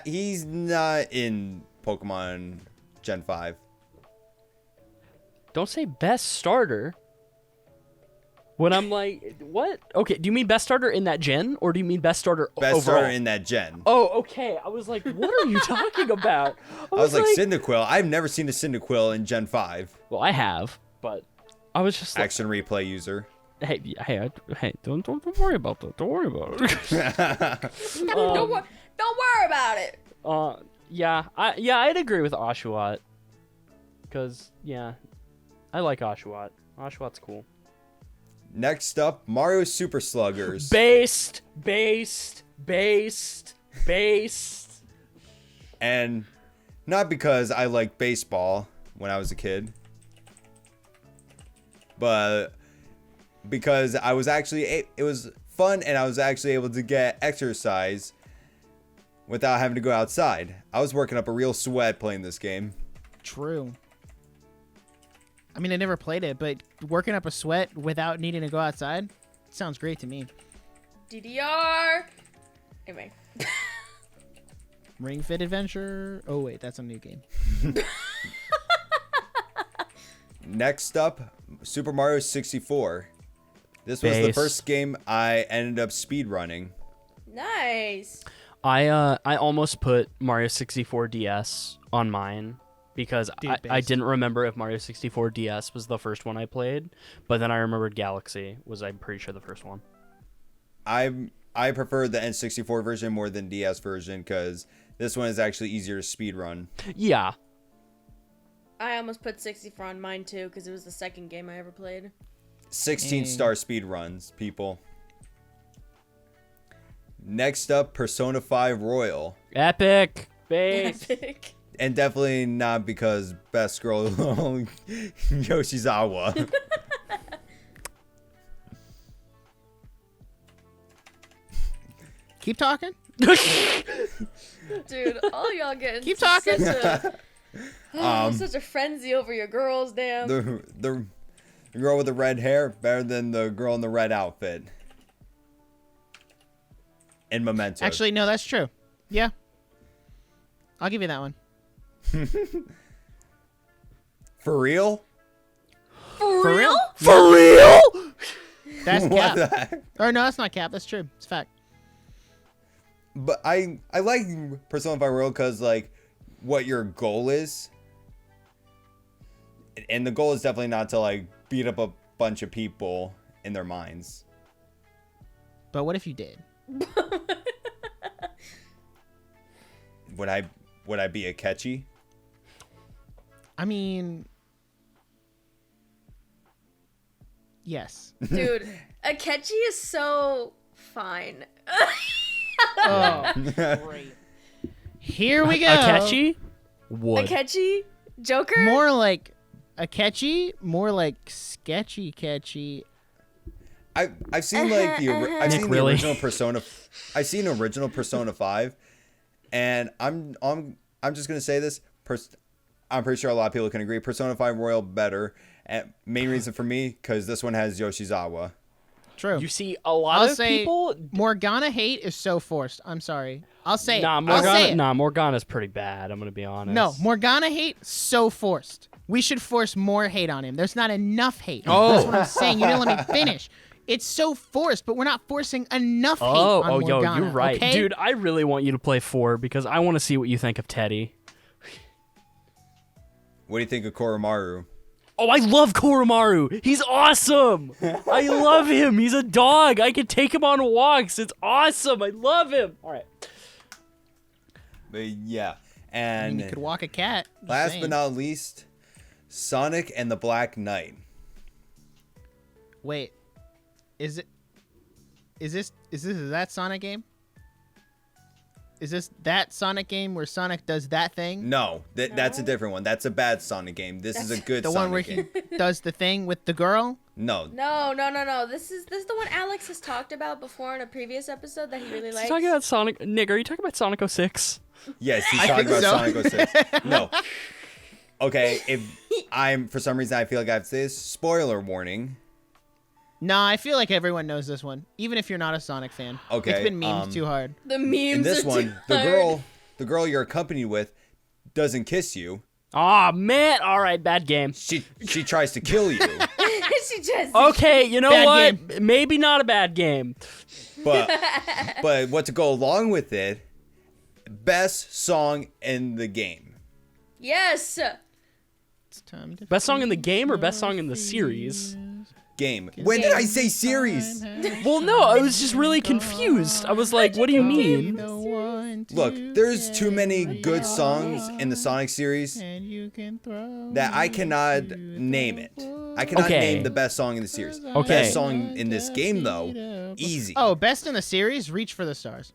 Speaker 3: He's not in Pokemon Gen 5.
Speaker 4: Don't say best starter. When I'm like, what? Okay, do you mean best starter in that gen, or do you mean best starter
Speaker 3: Best
Speaker 4: overall?
Speaker 3: starter in that gen.
Speaker 4: Oh, okay. I was like, what are you talking about?
Speaker 3: I was like, Cyndaquil. I've never seen a Cyndaquil in Gen 5.
Speaker 4: Well, I have, but I was just like,
Speaker 3: Action replay user.
Speaker 4: hey, don't worry about that. Don't worry about it.
Speaker 2: Don't worry about it.
Speaker 4: I'd agree with Oshawott. Because, I like Oshawott. Oshawott's cool.
Speaker 3: Next up, Mario Super Sluggers.
Speaker 4: Based.
Speaker 3: And not because I liked baseball when I was a kid, but because I was actually, it was fun and I was actually able to get exercise without having to go outside. I was working up a real sweat playing this game.
Speaker 1: True. I mean, I never played it, but working up a sweat without needing to go outside sounds great to me.
Speaker 2: DDR. Anyway.
Speaker 1: Ring Fit Adventure. Oh, wait, that's a new game.
Speaker 3: Next up, Super Mario 64. This was the first game I ended up speedrunning.
Speaker 2: Nice.
Speaker 4: I almost put Mario 64 DS on mine because I didn't remember if Mario 64 DS was the first one I played, but then I remembered Galaxy was, I'm pretty sure, the first one.
Speaker 3: I prefer the N64 version more than DS version because this one is actually easier to speedrun.
Speaker 4: Yeah.
Speaker 2: I almost put 64 on mine too because it was the second game I ever played.
Speaker 3: 16-star speedruns, people. Next up, Persona 5 Royal.
Speaker 4: Epic. Base.
Speaker 2: Epic.
Speaker 3: And definitely not because best girl Yoshizawa.
Speaker 1: Keep talking.
Speaker 2: Dude, all y'all getting
Speaker 1: Keep talking.
Speaker 2: such a frenzy over your girls, damn.
Speaker 3: The girl with the red hair better than the girl in the red outfit. and Memento.
Speaker 1: Actually, no, that's true. Yeah. I'll give you that one.
Speaker 3: For real?
Speaker 2: For real?
Speaker 3: For real?
Speaker 1: That's
Speaker 3: What
Speaker 1: Cap.
Speaker 3: the heck?
Speaker 1: Or no, that's not Cap. That's true. It's fact.
Speaker 3: But I like Persona 5 Royal because like what your goal is, and the goal is definitely not to like beat up a bunch of people in their minds.
Speaker 1: But what if you did?
Speaker 3: Would I be a catchy?
Speaker 1: I mean, yes.
Speaker 2: Dude, Akechi is so fine.
Speaker 1: Oh, great. Here we go.
Speaker 4: Akechi would.
Speaker 2: Akechi? Joker?
Speaker 1: More like Akechi, more like sketchy catchy.
Speaker 3: I've seen like I've
Speaker 4: Nick,
Speaker 3: seen
Speaker 4: really?
Speaker 3: the original Persona. I've seen original Persona 5, and I'm just gonna say this. I'm pretty sure a lot of people can agree. Persona 5 Royal better. And main reason for me because this one has Yoshizawa.
Speaker 1: True.
Speaker 4: You see, a lot
Speaker 1: I'll
Speaker 4: of
Speaker 1: say
Speaker 4: people.
Speaker 1: Morgana hate is so forced. I'm sorry. I'll say
Speaker 4: Nah,
Speaker 1: it. I'll say it.
Speaker 4: Morgana's pretty bad. I'm gonna be honest.
Speaker 1: No, Morgana hate so forced. We should force more hate on him. There's not enough hate.
Speaker 4: Oh.
Speaker 1: That's what I'm saying. You didn't let me finish. It's so forced, but we're not forcing enough hate on
Speaker 4: yo,
Speaker 1: Morgana.
Speaker 4: you're right,
Speaker 1: okay?
Speaker 4: dude. I really want you to play 4 because I want to see what you think of Teddy.
Speaker 3: What do you think of Koromaru?
Speaker 4: Oh, I love Koromaru. He's awesome. I love him. He's a dog. I can take him on walks. It's awesome. I love him. All right.
Speaker 3: But yeah,
Speaker 1: I
Speaker 3: and
Speaker 1: mean, you could walk a cat. Just
Speaker 3: last
Speaker 1: saying.
Speaker 3: but not least, Sonic and the Black Knight.
Speaker 1: Wait, is that Sonic game? Is this that Sonic game where Sonic does that thing?
Speaker 3: No, that's a different one. That's a bad Sonic game. This is a good
Speaker 1: The
Speaker 3: Sonic
Speaker 1: one where
Speaker 3: game.
Speaker 1: he does the thing with the girl?
Speaker 3: No,
Speaker 2: No. This is the one Alex has talked about before in a previous episode that he really
Speaker 4: He's
Speaker 2: likes.
Speaker 4: talking about Sonic. Nick, are you talking about Sonic 06?
Speaker 3: yes, he's
Speaker 1: I
Speaker 3: talking
Speaker 1: think
Speaker 3: about
Speaker 1: so.
Speaker 3: Sonic 06. No. Okay, if I'm for some reason I feel like I have to say this, spoiler warning.
Speaker 1: Nah, I feel like everyone knows this one, even if you're not a Sonic fan.
Speaker 3: Okay,
Speaker 1: It's been memed too hard.
Speaker 2: The memes
Speaker 3: In this
Speaker 2: are
Speaker 3: one,
Speaker 2: too
Speaker 3: the
Speaker 2: hard.
Speaker 3: girl you're accompanied with doesn't kiss you.
Speaker 4: Aw, man. All right, bad game.
Speaker 3: She tries to kill you.
Speaker 2: She just
Speaker 4: Okay, you know
Speaker 1: Bad
Speaker 4: what? Maybe not a bad game.
Speaker 3: But what to go along with it, best song in the game.
Speaker 2: Yes.
Speaker 1: It's time to
Speaker 4: Best song in the game or best song in the series?
Speaker 3: Game. When did I say series?
Speaker 4: Well, no, I was just really confused. I was like, what do you mean?
Speaker 3: Look, there's too many good songs in the Sonic series that I cannot name it. I cannot
Speaker 4: Okay.
Speaker 3: name the best song in the series.
Speaker 4: Okay.
Speaker 3: Best song in this game, though, easy.
Speaker 1: Oh, best in the series? Reach for the Stars.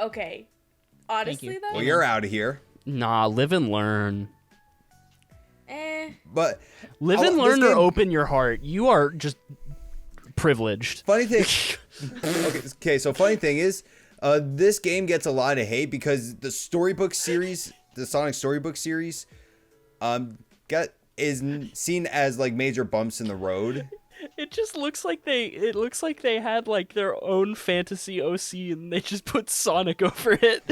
Speaker 2: Okay. Honestly
Speaker 1: you.
Speaker 2: though.
Speaker 3: Well, you're out of here.
Speaker 4: Nah, live and learn.
Speaker 3: But
Speaker 4: Live
Speaker 3: Oh,
Speaker 4: and
Speaker 3: this
Speaker 4: learn or
Speaker 3: game-
Speaker 4: open your heart. You are just privileged.
Speaker 3: funny thing. Okay. So funny thing is, this game gets a lot of hate because the storybook series, the Sonic storybook series, seen as like major bumps in the road.
Speaker 4: It just looks like they had like their own fantasy OC and they just put Sonic over it.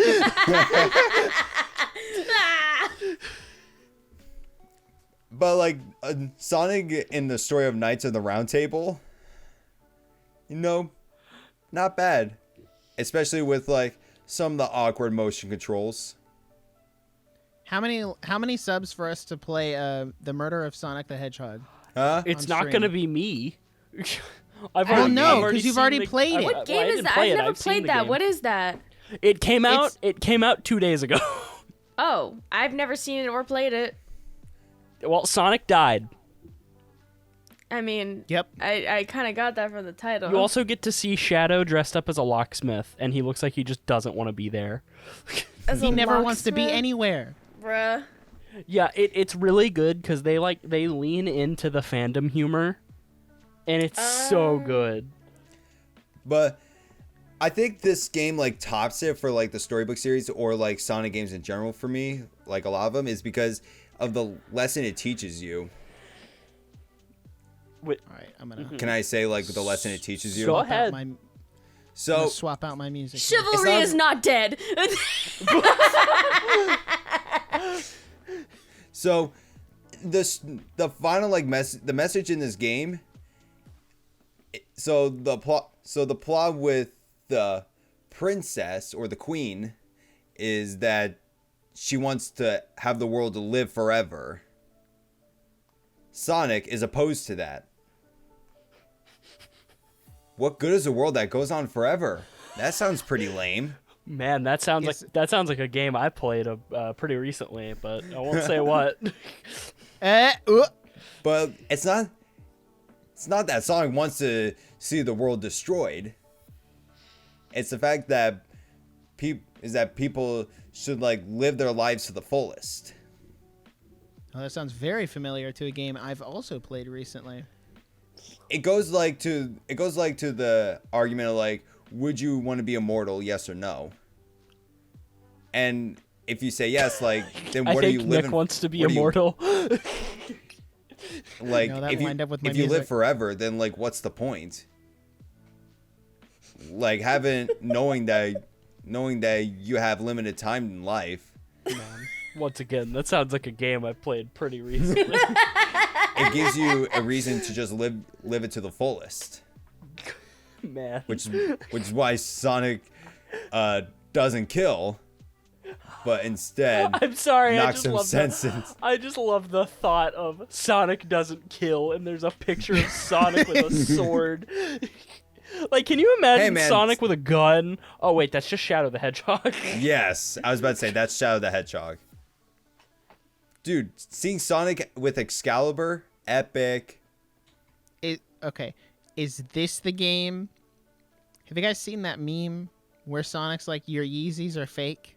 Speaker 3: But like Sonic in the story of Knights of the Round Table, not bad, especially with like some of the awkward motion controls.
Speaker 1: How many subs for us to play the Murder of Sonic the Hedgehog?
Speaker 3: Huh?
Speaker 4: It's
Speaker 1: On
Speaker 4: not
Speaker 1: stream.
Speaker 4: gonna be me. I've
Speaker 2: Well,
Speaker 4: already,
Speaker 1: no,
Speaker 4: I've already
Speaker 1: 'cause you've
Speaker 4: seen
Speaker 1: already
Speaker 4: the-
Speaker 1: played it.
Speaker 4: I-
Speaker 2: What
Speaker 4: well, I
Speaker 2: game is
Speaker 4: didn't
Speaker 2: that?
Speaker 4: play
Speaker 2: I've
Speaker 4: it,
Speaker 2: never
Speaker 4: I've seen
Speaker 2: played
Speaker 4: the
Speaker 2: that.
Speaker 4: game.
Speaker 2: What is that?
Speaker 4: It came out.
Speaker 1: It's-
Speaker 4: It came out 2 days ago.
Speaker 2: Oh, I've never seen it or played it.
Speaker 4: Well, Sonic died.
Speaker 2: I mean,
Speaker 1: Yep.
Speaker 2: I kind of got that from the title.
Speaker 4: You also get to see Shadow dressed up as a locksmith, and he looks like he just doesn't want to be there.
Speaker 2: As
Speaker 1: He
Speaker 2: a
Speaker 1: never wants to be
Speaker 2: locksmith?
Speaker 1: anywhere.
Speaker 2: Bruh.
Speaker 4: Yeah, it's really good because they lean into the fandom humor, and it's so good.
Speaker 3: But I think this game like tops it for like the storybook series or like Sonic games in general for me. Like a lot of them is because of the lesson it teaches you.
Speaker 1: All right, I'm gonna
Speaker 3: Can I say like the lesson it teaches you?
Speaker 4: Go
Speaker 1: swap out
Speaker 4: ahead.
Speaker 1: my
Speaker 3: So
Speaker 1: I'm gonna swap out my music.
Speaker 2: Chivalry is not dead.
Speaker 3: So the final like the message in this game. So the plot with the princess or the queen is that she wants to have the world to live forever. Sonic is opposed to that. What good is a world that goes on forever? That sounds pretty lame.
Speaker 4: Man, that sounds like a game I played pretty recently, but I won't say what.
Speaker 3: But it's not that Sonic wants to see the world destroyed. It's the fact that people should like live their lives to the fullest.
Speaker 1: Oh, that sounds very familiar to a game I've also played recently.
Speaker 3: It goes like to the argument of like, would you want to be immortal? Yes or no? And if you say yes, like, then what
Speaker 4: I
Speaker 3: are
Speaker 4: think
Speaker 3: you living?
Speaker 4: Nick wants to be immortal.
Speaker 3: Like,
Speaker 1: No, that lined up with my
Speaker 3: if you live
Speaker 1: music.
Speaker 3: forever, then like, what's the point? Like, knowing that you have limited time in life.
Speaker 4: Once again, that sounds like a game I played pretty recently.
Speaker 3: It gives you a reason to just live it to the fullest.
Speaker 4: Man.
Speaker 3: Which is why Sonic doesn't kill, but instead
Speaker 4: I'm sorry,
Speaker 3: knocks some sense in.
Speaker 4: I just love the thought of Sonic doesn't kill, and there's a picture of Sonic with a sword. Like, can you imagine
Speaker 3: Hey, man.
Speaker 4: Sonic with a gun? Oh wait, that's just Shadow the Hedgehog.
Speaker 3: Yes, I was about to say that's Shadow the Hedgehog. Dude, seeing Sonic with Excalibur, epic.
Speaker 1: Okay, is this the game? Have you guys seen that meme where Sonic's like, your Yeezys are fake?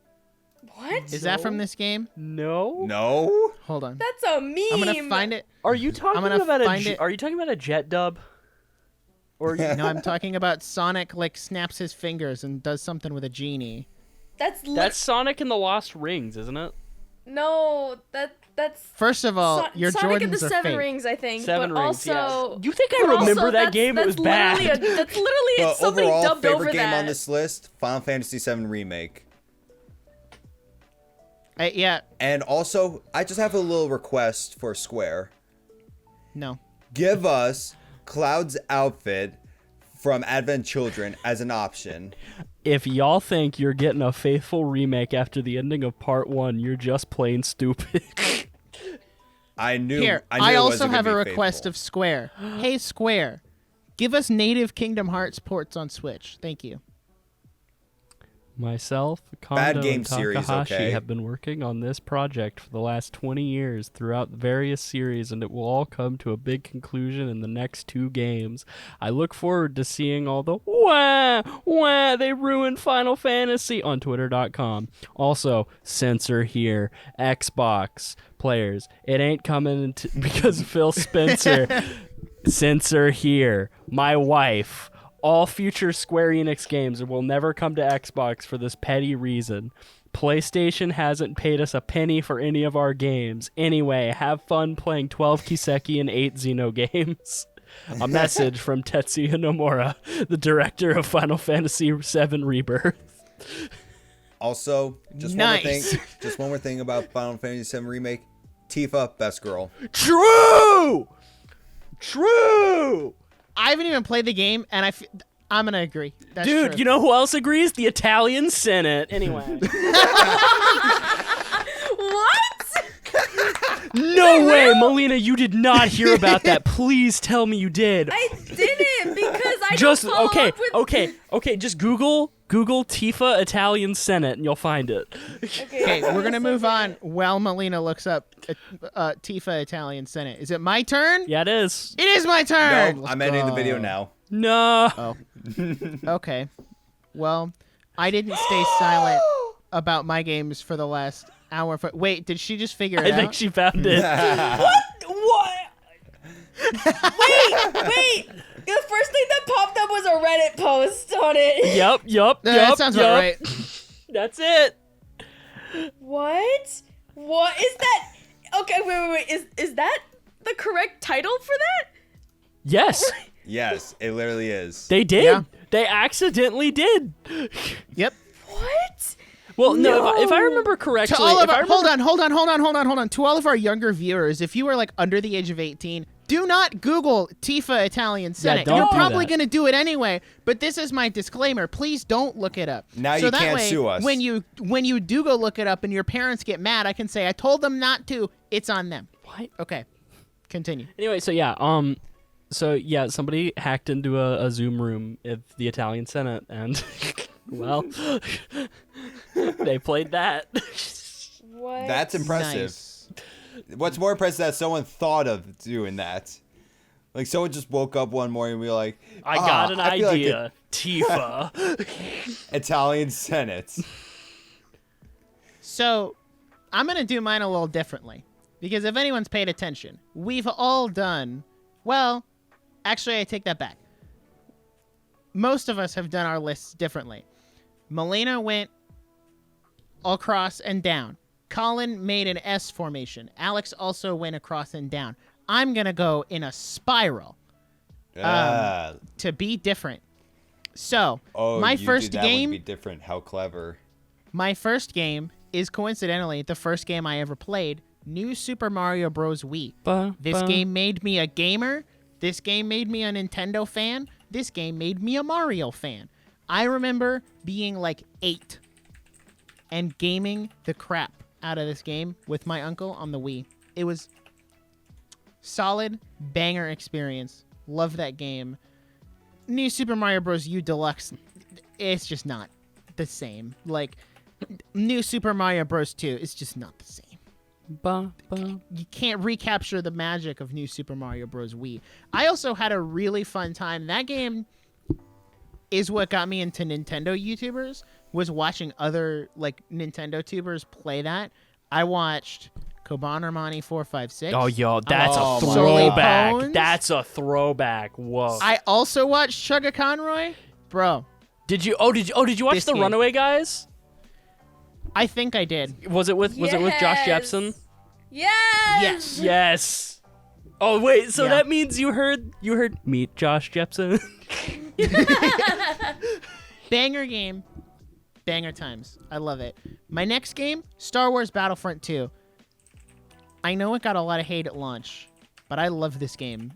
Speaker 2: What?
Speaker 1: Is that from this game?
Speaker 4: No.
Speaker 3: No.
Speaker 1: Hold on.
Speaker 2: That's a meme.
Speaker 1: I'm gonna find it.
Speaker 4: Are you talking
Speaker 1: gonna
Speaker 4: about
Speaker 1: find it.
Speaker 4: Are you talking about a jet dub? Or
Speaker 1: No, I'm talking about Sonic like snaps his fingers and does something with a genie.
Speaker 4: that's Sonic and the Lost Rings, isn't it?
Speaker 2: No, that's
Speaker 1: First of all, your
Speaker 2: Sonic
Speaker 1: Jordans
Speaker 2: and the
Speaker 1: are
Speaker 2: Seven
Speaker 1: fake.
Speaker 2: Rings, I think.
Speaker 4: Seven
Speaker 2: but
Speaker 4: Rings.
Speaker 2: also,
Speaker 4: You think I
Speaker 2: but
Speaker 4: remember
Speaker 2: also,
Speaker 4: that game? It was bad.
Speaker 2: That's literally
Speaker 3: But
Speaker 2: somebody
Speaker 3: overall,
Speaker 2: dubbed
Speaker 3: favorite
Speaker 2: over
Speaker 3: game
Speaker 2: that.
Speaker 3: on this list: Final Fantasy VII Remake.
Speaker 1: Yeah,
Speaker 3: And also, I just have a little request for Square.
Speaker 1: no.
Speaker 3: Give us Cloud's outfit from Advent Children as an option.
Speaker 4: If y'all think you're getting a faithful remake after the ending of Part 1, you're just plain stupid.
Speaker 3: I knew.
Speaker 1: Here,
Speaker 3: I knew
Speaker 1: I
Speaker 3: it
Speaker 1: also
Speaker 3: wasn't
Speaker 1: have a
Speaker 3: gonna be
Speaker 1: request
Speaker 3: faithful.
Speaker 1: of Square. Hey, Square, give us native Kingdom Hearts ports on Switch. Thank you.
Speaker 4: Myself,
Speaker 3: Bad
Speaker 4: Kondo,
Speaker 3: game
Speaker 4: and
Speaker 3: series,
Speaker 4: Takahashi
Speaker 3: okay.
Speaker 4: have been working on this project for the last 20 years throughout various series, and it will all come to a big conclusion in the next 2 games. I look forward to seeing all the wah, they ruined Final Fantasy on Twitter.com. Also, censor here, Xbox players. It ain't coming because of Phil Spencer. Censor here, my wife. All future Square Enix games will never come to Xbox for this petty reason. PlayStation hasn't paid us a penny for any of our games. Anyway, have fun playing 12 Kiseki and 8 Xeno games. A message from Tetsuya Nomura, the director of Final Fantasy VII Rebirth.
Speaker 3: Also, just
Speaker 1: Nice.
Speaker 3: one more thing about Final Fantasy VII Remake. Tifa, best girl.
Speaker 4: True!
Speaker 1: I haven't even played the game, and I'm gonna agree. That's
Speaker 4: Dude,
Speaker 1: true.
Speaker 4: you know who else agrees? The Italian Senate. Anyway.
Speaker 2: What?
Speaker 4: No way, Melina, you did not hear about that. Please tell me you did.
Speaker 2: I didn't because I
Speaker 4: Just
Speaker 2: don't follow
Speaker 4: okay,
Speaker 2: up with...
Speaker 4: okay. Just Google Tifa Italian Senate, and you'll find it.
Speaker 1: Okay, we're gonna move on while Melina looks up Tifa Italian Senate. Is it my turn?
Speaker 4: Yeah, it is.
Speaker 1: It is my turn.
Speaker 3: No, I'm ending the video now.
Speaker 4: No.
Speaker 1: Oh. Okay. Well, I didn't stay silent about my games for the last hour. Wait, did she just figure it
Speaker 4: I
Speaker 1: out?
Speaker 4: think she found it.
Speaker 2: What? Wait. The first thing that popped up was a Reddit post on it.
Speaker 4: Yep.
Speaker 1: That sounds about right.
Speaker 4: That's it.
Speaker 2: What? What is that? Okay, wait. Is that the correct title for that?
Speaker 4: Yes,
Speaker 3: Yes, it literally is.
Speaker 4: they did.
Speaker 1: Yeah.
Speaker 4: They accidentally did.
Speaker 1: Yep.
Speaker 2: What?
Speaker 4: Well, no, if I remember correctly,
Speaker 1: To all of our, hold on. To all of our younger viewers, if you are like under the age of 18, do not Google Tifa Italian Senate.
Speaker 4: don't
Speaker 1: You're
Speaker 4: do
Speaker 1: probably
Speaker 4: that.
Speaker 1: going to do it anyway, but this is my disclaimer. Please don't look it up.
Speaker 3: Now
Speaker 1: so
Speaker 3: you
Speaker 1: that
Speaker 3: can't
Speaker 1: way,
Speaker 3: sue us.
Speaker 1: When you do go look it up and your parents get mad, I can say, I told them not to. It's on them.
Speaker 4: What?
Speaker 1: Okay. Continue.
Speaker 4: Anyway, so yeah, somebody hacked into a Zoom room at the Italian Senate, and well, they played that.
Speaker 2: What?
Speaker 3: That's impressive.
Speaker 1: Nice.
Speaker 3: What's more impressive that someone thought of doing that. Like someone just woke up one morning and be like,
Speaker 4: I got an
Speaker 3: I feel like
Speaker 4: idea, Tifa.
Speaker 3: Italian Senate.
Speaker 1: So I'm going to do mine a little differently. Because if anyone's paid attention, we've all done, well, actually, I take that back. Most of us have done our lists differently. Melina went across and down. Colyn made an S formation. Alex also went across and down. I'm going to go in a spiral to be different. So, my first game...
Speaker 3: would be different. How clever.
Speaker 1: My first game is coincidentally the first game I ever played, New Super Mario Bros. Wii. This game made me a gamer. This game made me a Nintendo fan. This game made me a Mario fan. I remember being like 8 and gaming the crap out of this game with my uncle on the Wii. It was solid, banger experience. Love that game. New Super Mario Bros. U Deluxe, it's just not the same. Like, New Super Mario Bros. 2, it's just not the same. You can't recapture the magic of New Super Mario Bros. Wii. I also had a really fun time. That game is what got me into Nintendo YouTubers, was watching other like Nintendo tubers play that. I watched Koban Armani 456.
Speaker 4: Oh, yo, that's a
Speaker 1: Sully
Speaker 4: throwback.
Speaker 1: Bones.
Speaker 4: That's a throwback. Whoa.
Speaker 1: I also watched Chugga Conroy. Bro,
Speaker 4: Did you watch
Speaker 1: This
Speaker 4: the
Speaker 1: game.
Speaker 4: Runaway Guys?
Speaker 1: I think I did.
Speaker 4: Was it with Josh Jepson?
Speaker 2: Yes.
Speaker 4: Yes. Oh wait, so
Speaker 1: Yeah.
Speaker 4: that means you heard meet Josh Jepson.
Speaker 1: Banger game. Banger times. I love it. My next game, Star Wars Battlefront 2. I know it got a lot of hate at launch, but I love this game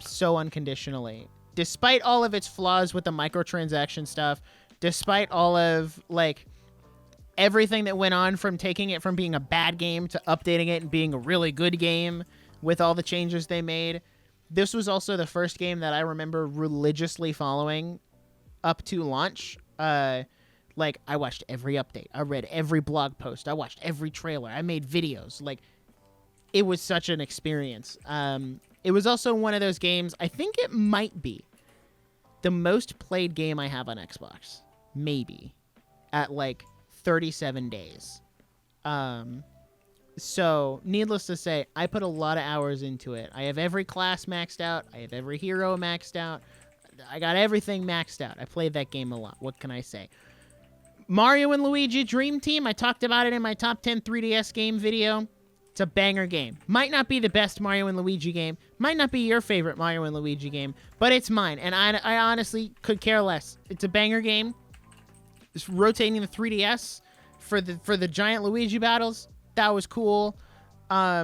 Speaker 1: so unconditionally. Despite all of its flaws with the microtransaction stuff, despite all of like everything that went on from taking it from being a bad game to updating it and being a really good game with all the changes they made, this was also the first game that I remember religiously following up to launch. Like, I watched every update. I read every blog post. I watched every trailer. I made videos. Like, it was such an experience. It was also one of those games, I think it might be the most played game I have on Xbox. Maybe. At, like, 37 days. So, needless to say, I put a lot of hours into it. I have every class maxed out. I have every hero maxed out. I got everything maxed out. I played that game a lot. What can I say? Mario and Luigi Dream Team, I talked about it in my top 10 3DS game video. It's a banger game. Might not be the best Mario and Luigi game. Might not be your favorite Mario and Luigi game, but it's mine, and I honestly could care less. It's a banger game. Just rotating the 3DS for the giant Luigi battles, that was cool. I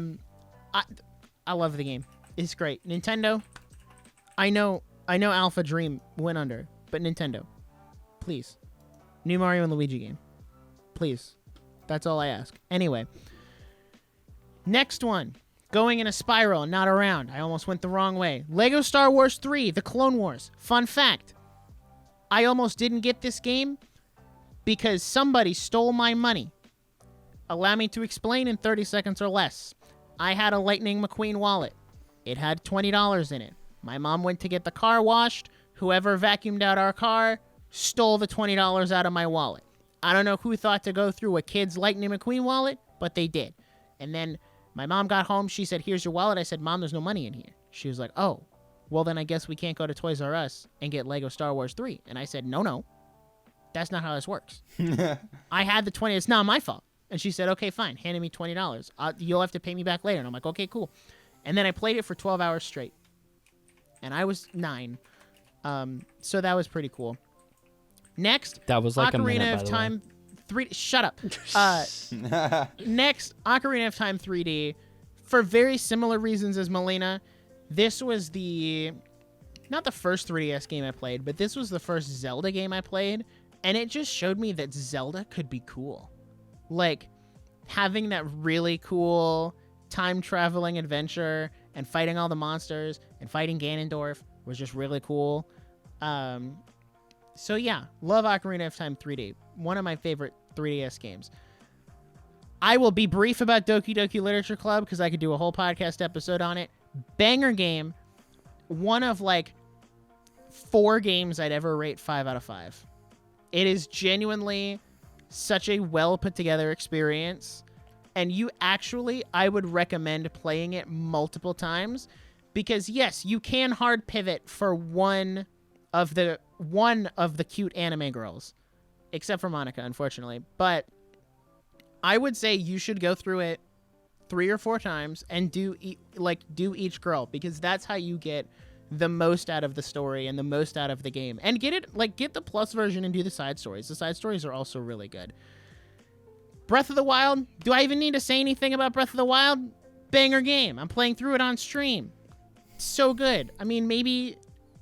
Speaker 1: love the game. It's great. Nintendo, I know Alpha Dream went under, but Nintendo, please. New Mario and Luigi game. Please. That's all I ask. Anyway. Next one. Going in a spiral, not around. I almost went the wrong way. Lego Star Wars 3, The Clone Wars. Fun fact. I almost didn't get this game because somebody stole my money. Allow me to explain in 30 seconds or less. I had a Lightning McQueen wallet. It had $20 in it. My mom went to get the car washed. Whoever vacuumed out our car stole the $20 out of my wallet. I don't know who thought to go through a kid's Lightning McQueen wallet, but they did. And then my mom got home. She said, "Here's your wallet." I said, "Mom, there's no money in here." She was like, "Oh, well then I guess we can't go to Toys R Us and get Lego Star Wars 3. And I said, no. That's not how this works. I had the 20. It's not my fault. And she said, "Okay, fine. Handed me $20. You'll have to pay me back later." And I'm like, "Okay, cool." And then I played it for 12 hours straight. And I was 9. So that was pretty cool. Next,
Speaker 4: That was like a
Speaker 1: Ocarina
Speaker 4: minute,
Speaker 1: of
Speaker 4: by the
Speaker 1: Time
Speaker 4: way.
Speaker 1: 3D. Shut up. Next, Ocarina of Time 3D. For very similar reasons as Melina, this was not the first 3DS game I played, but this was the first Zelda game I played, and it just showed me that Zelda could be cool. Like, having that really cool time-traveling adventure and fighting all the monsters and fighting Ganondorf was just really cool. So yeah, love Ocarina of Time 3D. One of my favorite 3DS games. I will be brief about Doki Doki Literature Club because I could do a whole podcast episode on it. Banger game. One of like 4 games I'd ever rate 5 out of 5. It is genuinely such a well put together experience. And I would recommend playing it multiple times because yes, you can hard pivot for one of the cute anime girls, except for Monica, unfortunately. But I would say you should go through it 3 or 4 times and do each girl, because that's how you get the most out of the story and the most out of the game. And get the plus version and do the side stories. The side stories are also really good. Breath of the Wild. Do I even need to say anything about Breath of the Wild? Banger game. I'm playing through it on stream. So good. I mean, maybe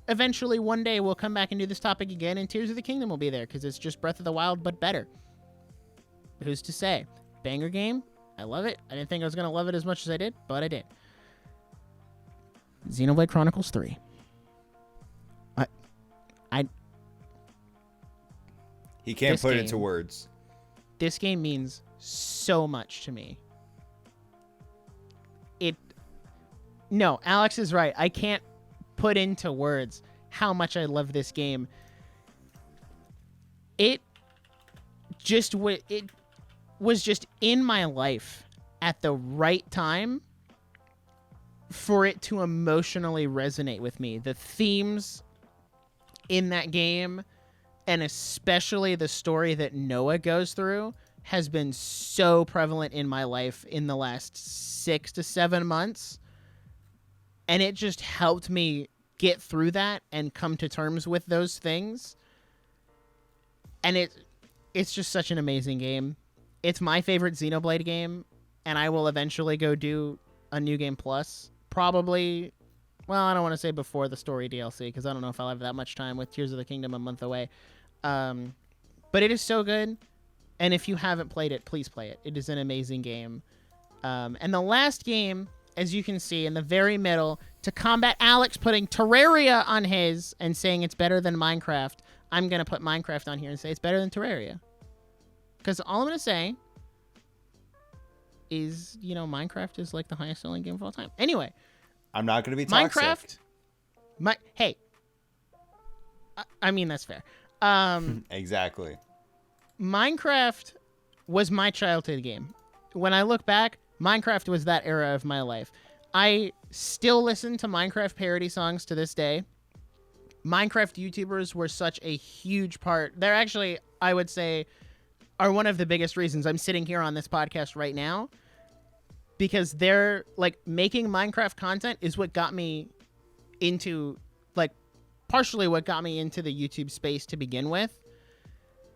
Speaker 1: eventually one day we'll come back and do this topic again and Tears of the Kingdom will be there because it's just Breath of the Wild but better. Who's to say? Banger game. I love it. I didn't think I was going to love it as much as I did, but I did. Xenoblade Chronicles 3.
Speaker 3: He can't
Speaker 1: This
Speaker 3: put it
Speaker 1: game-
Speaker 3: into words.
Speaker 1: This game means so much to me. No, Alex is right. I can't put into words how much I love this game. It was just in my life at the right time for it to emotionally resonate with me. The themes in that game, and especially the story that Noah goes through, has been so prevalent in my life in the last 6 to 7 months. And it just helped me get through that and come to terms with those things. And it's just such an amazing game. It's my favorite Xenoblade game, and I will eventually go do a New Game Plus. Probably, well, I don't want to say before the story DLC, because I don't know if I'll have that much time with Tears of the Kingdom a month away. But it is so good, and if you haven't played it, please play it. It is an amazing game. And the last game, as you can see in the very middle, to combat Alex putting Terraria on his and saying it's better than Minecraft, I'm going to put Minecraft on here and say it's better than Terraria. Because all I'm going to say is, Minecraft is like the highest selling game of all time. Anyway.
Speaker 3: I'm not going to be toxic.
Speaker 1: Minecraft. Hey. I mean, that's fair.
Speaker 3: Exactly.
Speaker 1: Minecraft was my childhood game. When I look back, Minecraft was that era of my life. I still listen to Minecraft parody songs to this day. Minecraft YouTubers were such a huge part. They're actually, I would say, are one of the biggest reasons I'm sitting here on this podcast right now, because they're making Minecraft content is what got me into partially what got me into the YouTube space to begin with.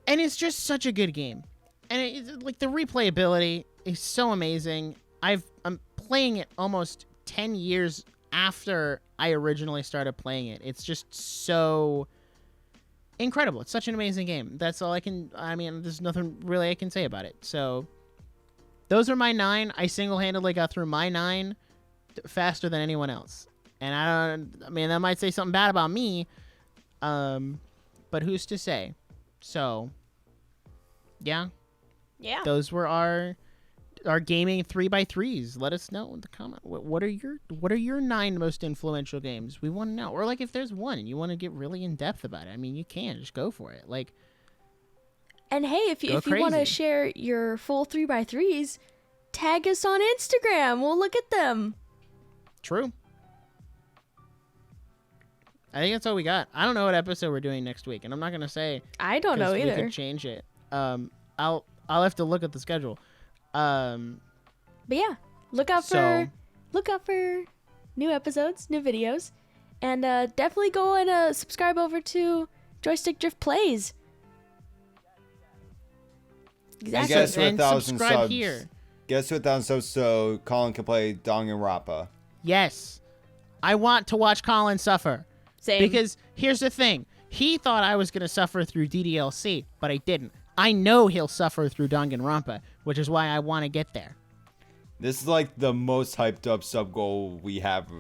Speaker 1: And it's just such a good game. And the replayability is so amazing. I'm playing it almost 10 years after I originally started playing it. It's just so incredible. It's such an amazing game. That's all there's nothing really I can say about it. So those are my 9. I single-handedly got through my 9 faster than anyone else. And that might say something bad about me, but who's to say? So, yeah.
Speaker 2: Yeah.
Speaker 1: Those were our gaming 3x3s. Let us know in the comment. What are your 9 most influential games? We want to know. Or if there's one and you want to get really in depth about it, I mean, you can just go for it.
Speaker 2: And hey, if you want to share your full 3x3s, tag us on Instagram. We'll look at them.
Speaker 1: True. I think that's all we got. I don't know what episode we're doing next week, and I'm not gonna say.
Speaker 2: I don't know either.
Speaker 1: We could change it. I'll have to look at the schedule.
Speaker 2: But yeah, look out for new episodes, new videos, And definitely go and subscribe over to Joystick Drift Plays.
Speaker 3: And guess to 1,000
Speaker 1: subscribe
Speaker 3: subs.
Speaker 1: here.
Speaker 3: Guess to 1,000 subs so Colyn can play Danganronpa.
Speaker 1: Yes. I want to watch Colin suffer.
Speaker 2: Same.
Speaker 1: Because here's the thing. He thought I was going to suffer through DDLC, but I didn't. I know he'll suffer through Danganronpa, which is why I want to get there.
Speaker 3: This is like the most hyped up sub goal we have.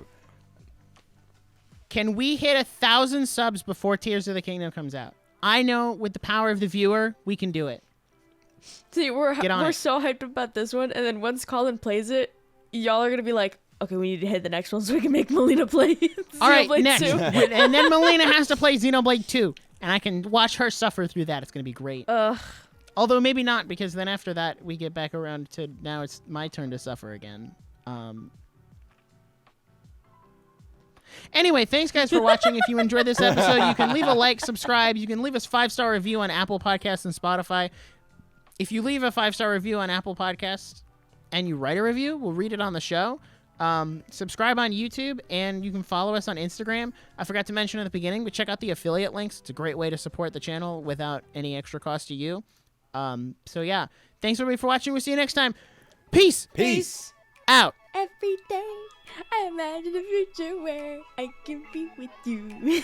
Speaker 1: Can we hit 1,000 subs before Tears of the Kingdom comes out? I know with the power of the viewer, we can do it.
Speaker 2: See, we're
Speaker 1: it.
Speaker 2: so hyped about this one, and then once Colin plays it, y'all are gonna be like, okay, we need to hit the next one so we can make Melina play
Speaker 1: All right,
Speaker 2: Xenoblade
Speaker 1: next.
Speaker 2: 2.
Speaker 1: And then Melina has to play Xenoblade 2, and I can watch her suffer through that. It's going to be great.
Speaker 2: Ugh.
Speaker 1: Although maybe not, because then after that, we get back around to now it's my turn to suffer again. Anyway, thanks, guys, for watching. If you enjoyed this episode, you can leave a like, subscribe. You can leave us 5-star review on Apple Podcasts and Spotify. If you leave a 5-star review on Apple Podcasts and you write a review, we'll read it on the show. Subscribe on YouTube, and you can follow us on Instagram. I forgot to mention at the beginning, but check out the affiliate links. It's a great way to support the channel without any extra cost to you. So yeah, thanks everybody for watching. We'll see you next time. Peace.
Speaker 3: Peace.
Speaker 1: Out.
Speaker 2: Every day, I imagine a future where I can be with you.